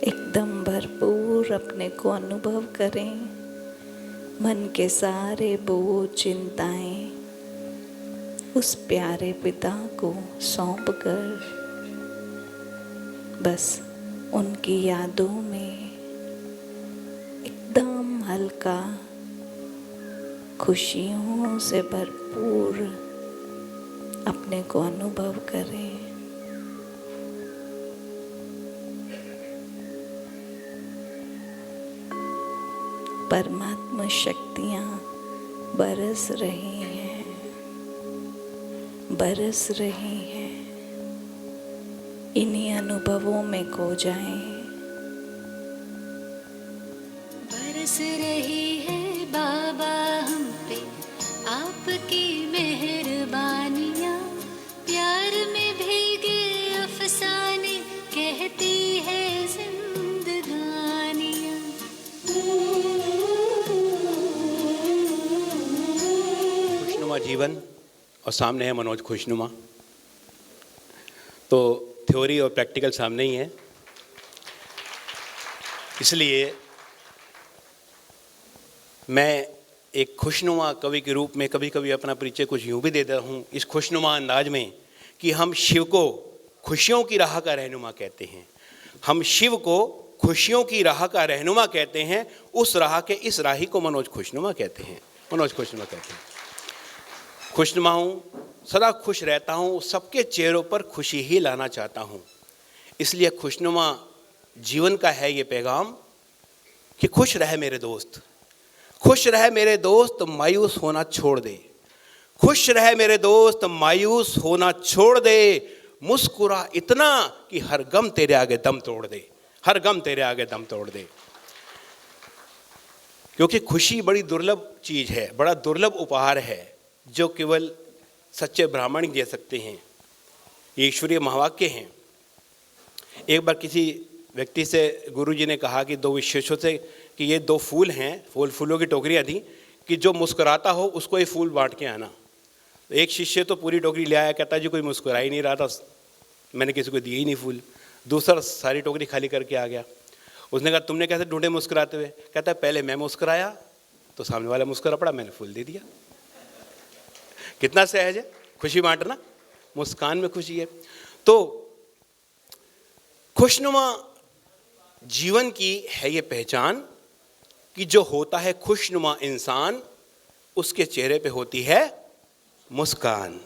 एकदम भरपूर अपने को अनुभव करें। मन के सारे बोझ चिंताएं उस प्यारे पिता को सौंप कर बस उनकी यादों में एकदम हल्का, खुशियों से भरपूर अपने को अनुभव करें। परमात्मा शक्तियाँ बरस रही हैं, बरस रही हैं। इन्हीं अनुभवों में खो जाएं। बरस रही है बाबा हम पे आपकी मेहरबानियाँ, प्यार में भीगे अफसाने कहती है जिंदगानियाँ। खुशनुमा जीवन और सामने है मनोज खुशनुमा। तो थ्योरी और प्रैक्टिकल सामने ही है, इसलिए मैं एक खुशनुमा कवि के रूप में कभी कभी अपना परिचय कुछ यूँ भी देता हूँ इस खुशनुमा अंदाज में कि हम शिव को खुशियों की राह का रहनुमा कहते हैं। हम शिव को खुशियों की राह का रहनुमा कहते हैं। उस राह के इस राही को मनोज खुशनुमा कहते हैं, मनोज खुशनुमा कहते हैं। खुशनुमा हूँ, सदा खुश रहता हूँ, सबके चेहरों पर खुशी ही लाना चाहता हूँ। इसलिए खुशनुमा जीवन का है ये पैगाम कि खुश रहे मेरे दोस्त, खुश रहे मेरे दोस्त, मायूस होना छोड़ दे। खुश रहे मेरे दोस्त, मायूस होना छोड़ दे। मुस्कुरा इतना कि हर गम तेरे आगे दम तोड़ दे, हर गम तेरे आगे दम तोड़ दे। क्योंकि खुशी बड़ी दुर्लभ चीज़ है, बड़ा दुर्लभ उपहार है जो केवल सच्चे ब्राह्मण दे सकते हैं। ये ईश्वरीय महावाक्य हैं। एक बार किसी व्यक्ति से गुरुजी ने कहा कि दो विशेषों से कि ये दो फूल हैं, फूलों की टोकरियाँ थी कि जो मुस्कुराता हो उसको ये फूल बांट के आना। एक शिष्य तो पूरी टोकरी ले आया, कहता जी कोई मुस्कुरा ही नहीं रहा था, मैंने किसी को दिए ही नहीं फूल। दूसरा सारी टोकरी खाली करके आ गया। उसने कहा तुमने कैसे ढूंढे मुस्कुराते हुए? कहता है पहले मैं मुस्कुराया तो सामने वाला मुस्कुरा पड़ा, मैंने फूल दे दिया। कितना सहज है खुशी बांटना, मुस्कान में खुशी है। तो खुशनुमा जीवन की है ये पहचान कि जो होता है खुशनुमा इंसान, उसके चेहरे पे होती है मुस्कान।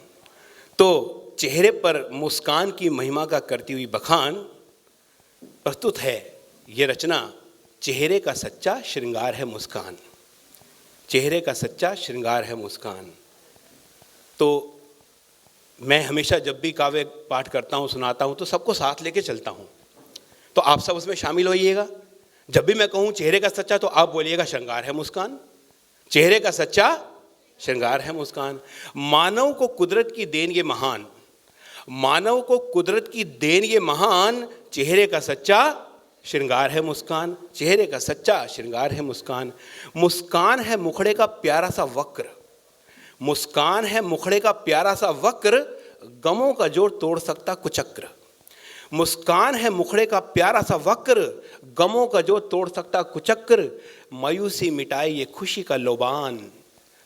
तो चेहरे पर मुस्कान की महिमा का करती हुई बखान प्रस्तुत है ये रचना। चेहरे का सच्चा श्रृंगार है मुस्कान, चेहरे का सच्चा श्रृंगार है मुस्कान। तो मैं हमेशा जब भी काव्य पाठ करता हूँ, सुनाता हूँ, तो सबको साथ लेके चलता हूँ। तो आप सब उसमें शामिल होइएगा। जब भी मैं कहूँ चेहरे का सच्चा, तो आप बोलिएगा श्रृंगार है मुस्कान, चेहरे का सच्चा श्रृंगार है मुस्कान। मानव को कुदरत की देन ये महान, मानव को कुदरत की देन ये महान, चेहरे का सच्चा श्रृंगार है मुस्कान, चेहरे का सच्चा श्रृंगार है मुस्कान। मुस्कान है मुखड़े का प्यारा सा वक्र, मुस्कान है मुखड़े का प्यारा सा वक्र, गमों का जोड़ तोड़ सकता कुचक्र। मुस्कान है मुखड़े का प्यारा सा वक्र, गमों का जोड़ तोड़ सकता कुचक्र। मायूसी मिटाए ये खुशी का लोबान,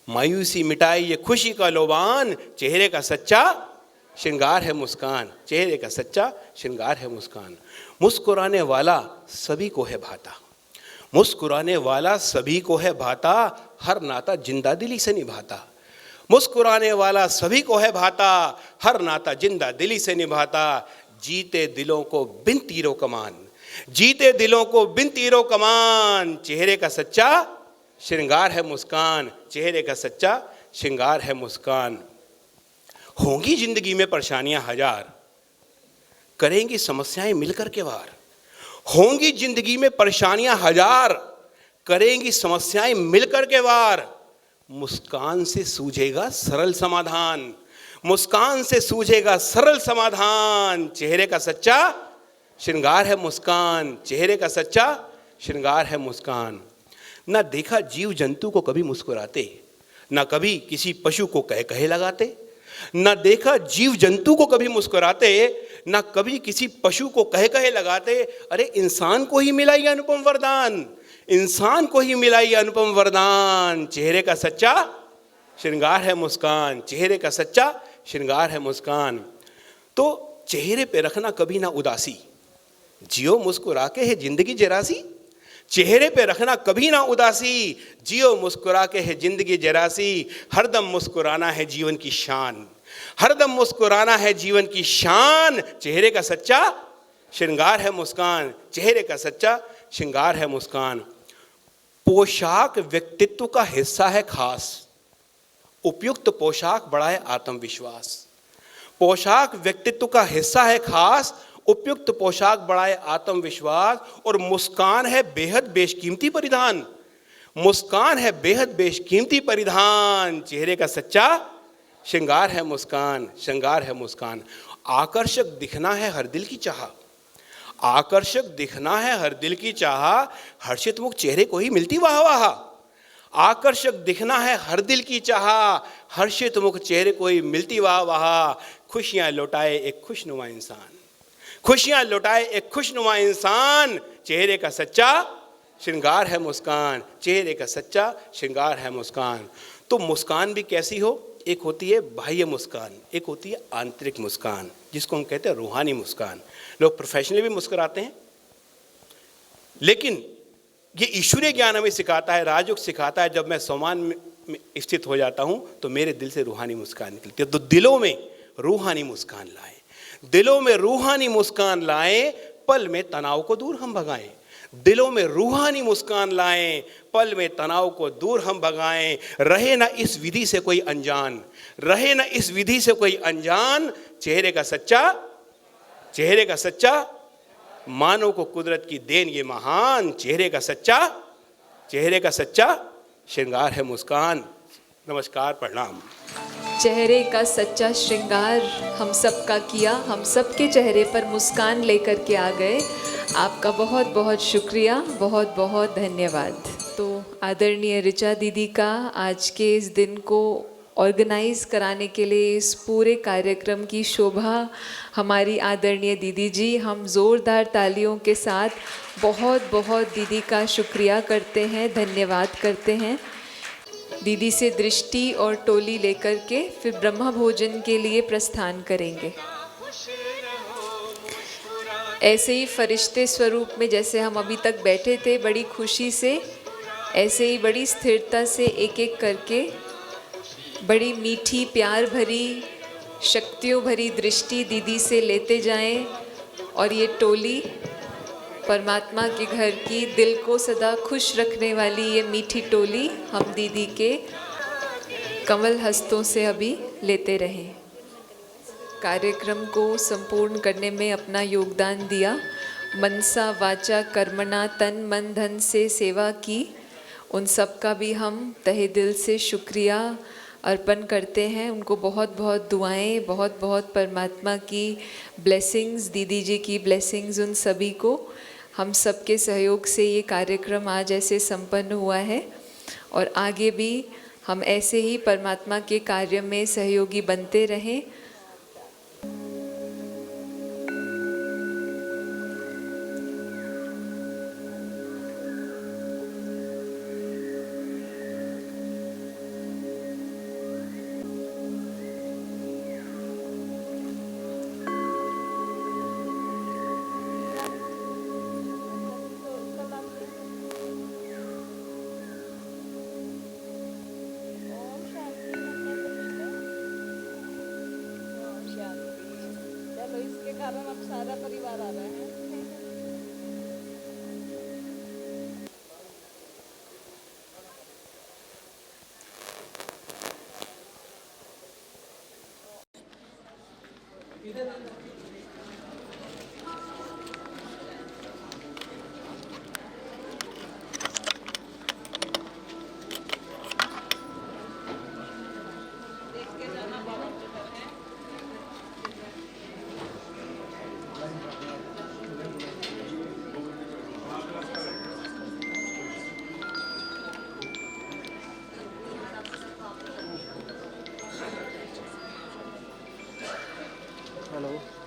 मायूसी मिटाए ये खुशी का लोबान, चेहरे का सच्चा श्रृंगार है मुस्कान, चेहरे का सच्चा श्रृंगार है मुस्कान। मुस्कुराने वाला सभी को है भाता, मुस्कुराने वाला सभी को है भाता, हर नाता जिंदा दिली से निभाता। मुस्कुराने वाला सभी को है भाता, हर नाता जिंदा दिली से निभाता। जीते दिलों को बिन तीरों कमान, जीते दिलों को बिन तीरों कमान, चेहरे का सच्चा श्रृंगार है मुस्कान, चेहरे का सच्चा श्रृंगार है मुस्कान। होंगी जिंदगी में परेशानियां हजार, करेंगी समस्याएं मिलकर के वार। होंगी जिंदगी में परेशानियां हजार, करेंगी समस्याएं मिलकर के वार। मुस्कान से सूझेगा सरल समाधान, मुस्कान से सूझेगा सरल समाधान, चेहरे का सच्चा श्रृंगार है मुस्कान, चेहरे का सच्चा श्रृंगार है मुस्कान। ना देखा जीव जंतु को कभी मुस्कुराते, ना कभी किसी पशु को कहे कहे लगाते। ना देखा जीव जंतु को कभी मुस्कुराते, ना कभी किसी पशु को कहे कहे लगाते, अरे इंसान को ही मिला ये अनुपम वरदान, इंसान को ही मिला ये अनुपम वरदान। चेहरे का सच्चा श्रृंगार है मुस्कान, चेहरे का सच्चा श्रृंगार है मुस्कान। तो चेहरे पे रखना कभी ना उदासी, जियो मुस्कुरा के है जिंदगी जरासी। चेहरे पे रखना कभी ना उदासी, जियो मुस्कुरा के है जिंदगी जरासी। हरदम मुस्कुराना है जीवन की शान, हरदम मुस्कुराना है जीवन की शान। चेहरे का सच्चा श्रृंगार है मुस्कान, चेहरे का सच्चा श्रृंगार है मुस्कान। पोशाक व्यक्तित्व का हिस्सा है खास, उपयुक्त पोशाक बढ़ाए आत्मविश्वास। पोशाक व्यक्तित्व का हिस्सा है खास, उपयुक्त पोशाक बढ़ाए आत्मविश्वास। और मुस्कान है बेहद बेशकीमती परिधान, मुस्कान है बेहद बेशकीमती परिधान। चेहरे का सच्चा श्रृंगार है मुस्कान, श्रृंगार है मुस्कान। आकर्षक दिखना है हर दिल की चाह, आकर्षक दिखना है हर दिल की चाह। हर्षित मुख चेहरे को ही मिलती वाह वाह। आकर्षक दिखना है हर दिल की चाह, हर्षित मुख चेहरे को ही मिलती वाह वाह। खुशियां लौटाए एक खुशनुमा इंसान, खुशियां लौटाए एक खुशनुमा इंसान। चेहरे का सच्चा श्रृंगार है मुस्कान, चेहरे का सच्चा श्रृंगार है मुस्कान। तो मुस्कान भी कैसी हो, एक होती है बाह्य मुस्कान, एक होती है आंतरिक मुस्कान, जिसको हम कहते हैं रूहानी मुस्कान। लोग प्रोफेशनली भी मुस्कुराते हैं, लेकिन ये ईश्वरीय ज्ञान हमें सिखाता है, राजयोग सिखाता है। जब मैं सम्मान में स्थित हो जाता हूँ तो मेरे दिल से रूहानी मुस्कान निकलती है। तो दिलों में रूहानी मुस्कान लाएं, दिलों में रूहानी मुस्कान लाएं, पल में तनाव को दूर हम भगाएं। दिलों में रूहानी मुस्कान लाएं, पल में तनाव को दूर हम भगाएं। रहे ना इस विधि से कोई अनजान, रहे ना इस विधि से कोई अनजान। चेहरे का सच्चा, चेहरे का सच्चा, मानव को कुदरत की देन ये महान। चेहरे का सच्चा, चेहरे का सच्चा श्रृंगार है मुस्कान। नमस्कार, प्रणाम। चेहरे का सच्चा श्रृंगार हम सब का किया, हम सब के चेहरे पर मुस्कान लेकर के आ गए। आपका बहुत बहुत शुक्रिया, बहुत बहुत धन्यवाद। तो आदरणीय ऋचा दीदी का आज के इस दिन को ऑर्गेनाइज कराने के लिए, इस पूरे कार्यक्रम की शोभा हमारी आदरणीय दीदी जी, हम ज़ोरदार तालियों के साथ बहुत बहुत दीदी का शुक्रिया करते हैं, धन्यवाद करते हैं। दीदी से दृष्टि और टोली लेकर के फिर ब्रह्मा भोजन के लिए प्रस्थान करेंगे। ऐसे ही फरिश्ते स्वरूप में जैसे हम अभी तक बैठे थे बड़ी खुशी से, ऐसे ही बड़ी स्थिरता से एक एक करके बड़ी मीठी प्यार भरी शक्तियों भरी दृष्टि दीदी से लेते जाएं। और ये टोली परमात्मा के घर की दिल को सदा खुश रखने वाली ये मीठी टोली हम दीदी के कमल हस्तों से अभी लेते रहें। कार्यक्रम को संपूर्ण करने में अपना योगदान दिया, मनसा वाचा कर्मणा तन मन धन से सेवा की, उन सब का भी हम तहे दिल से शुक्रिया अर्पण करते हैं। उनको बहुत बहुत दुआएं, बहुत बहुत परमात्मा की ब्लेसिंग्स, दीदी जी की ब्लेसिंग्स उन सभी को। हम सबके सहयोग से ये कार्यक्रम आज ऐसे संपन्न हुआ है और आगे भी हम ऐसे ही परमात्मा के कार्य में सहयोगी बनते रहें। इसके कारण अब सारा परिवार आ रहे हैं। हेलो।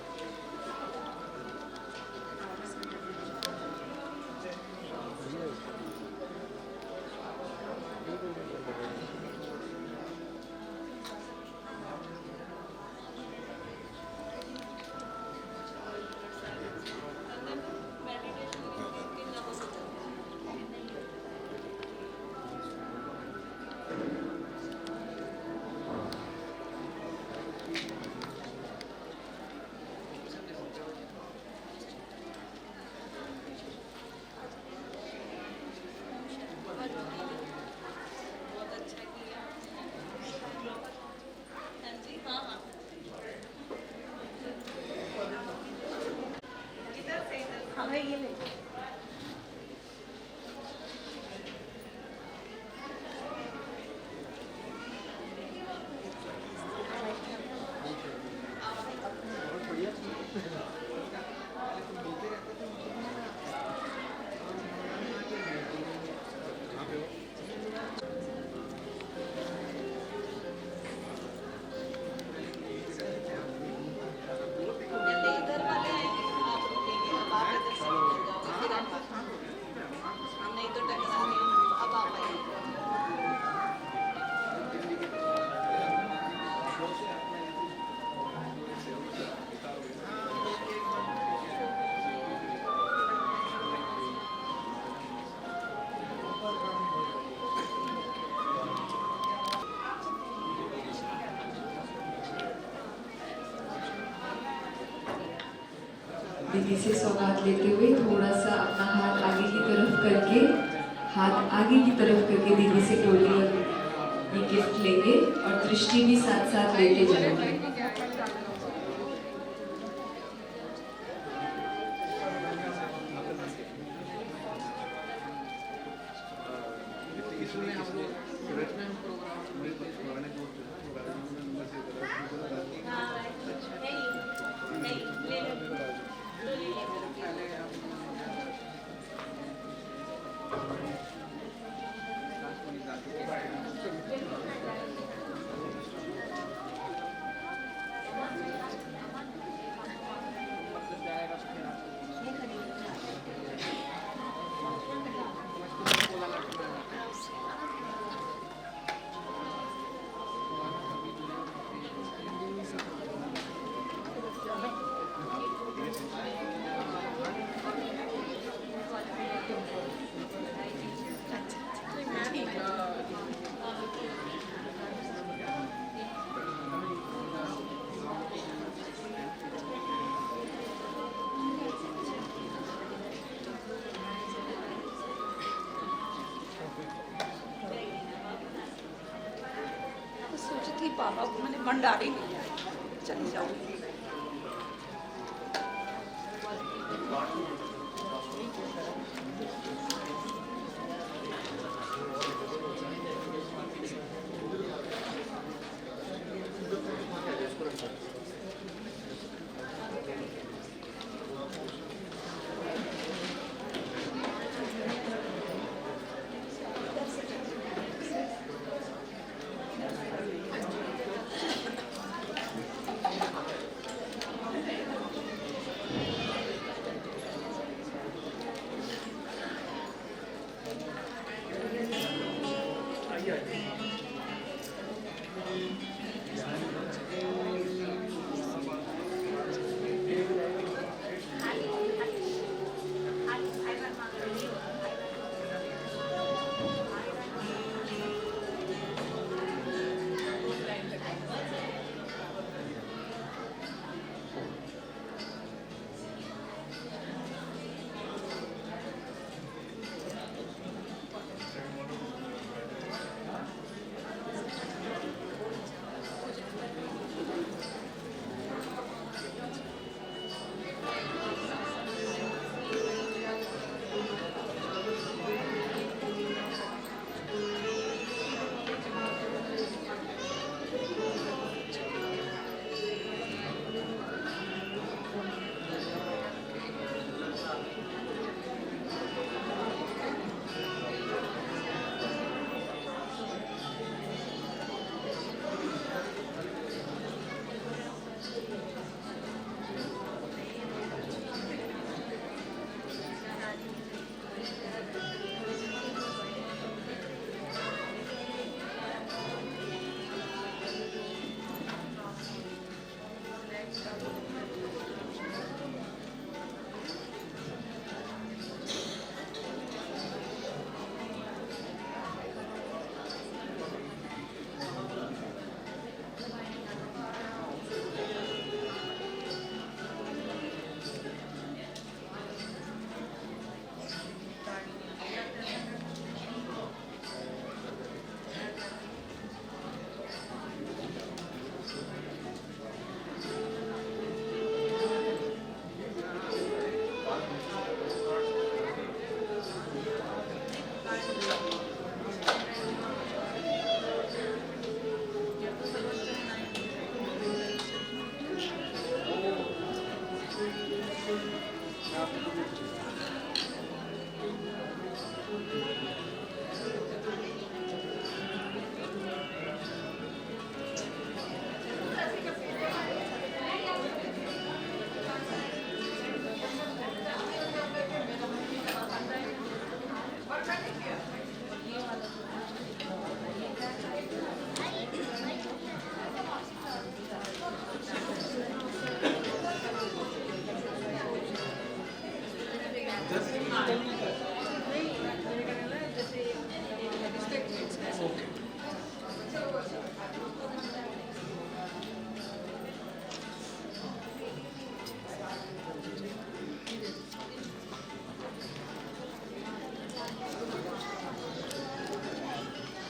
दीदी से सौगात लेते हुए थोड़ा सा अपना हाथ आगे की तरफ करके, हाथ आगे की तरफ करके दीदी से टोली और ये गिफ्ट लेंगे और दृष्टि भी साथ साथ लेते जाएंगे। सोची थी पापा को मैंने भंडारी नहीं है, चली जाऊंगी।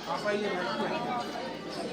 आप आइए मैडम।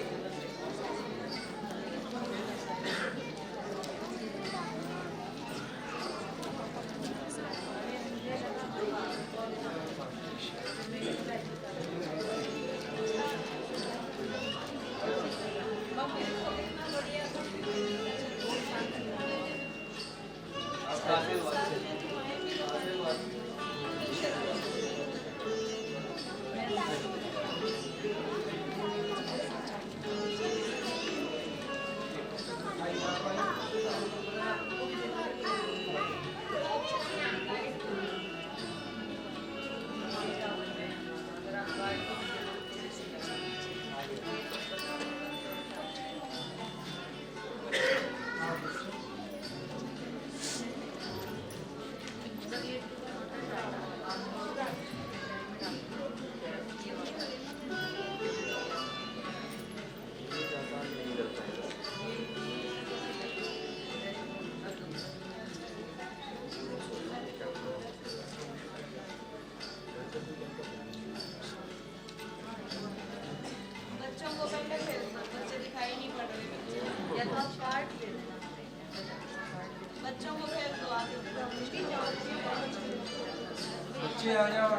बच्चे आ जाओ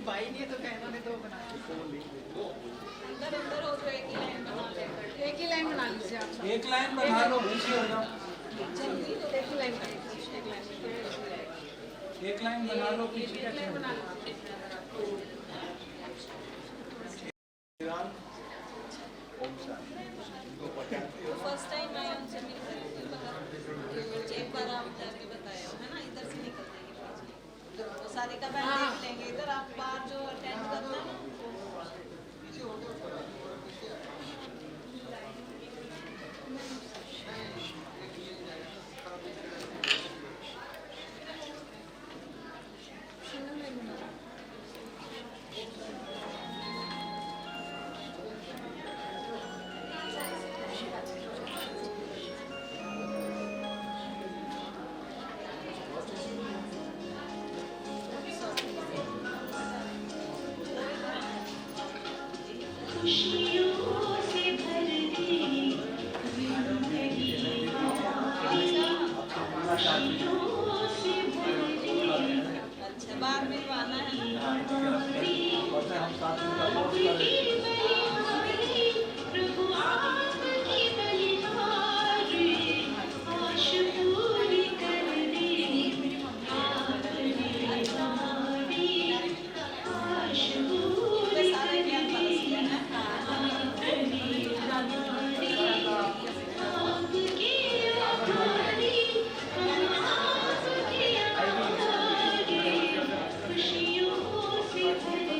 भाई नहीं तो कहना ने दो बनाया अंदर अंदर हो तो एक ही लाइन बना लीजिए आप एक लाइन बना लो पीछे हो जाओ जल्दी तो एक ही लाइन एक लाइन बना लो पीछे एक लाइन बना लो फर्स्ट टाइम मैं उनसे मिल रही एक बार आप जाके बताया है ना इधर से निकल जाएगी तो सारे का बैठ देख लेंगे इधर आप बाहर जो अटेंड करना है अच्छा बाहर मिलवाना है खुशियों से भर दे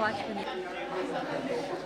आवाज करनी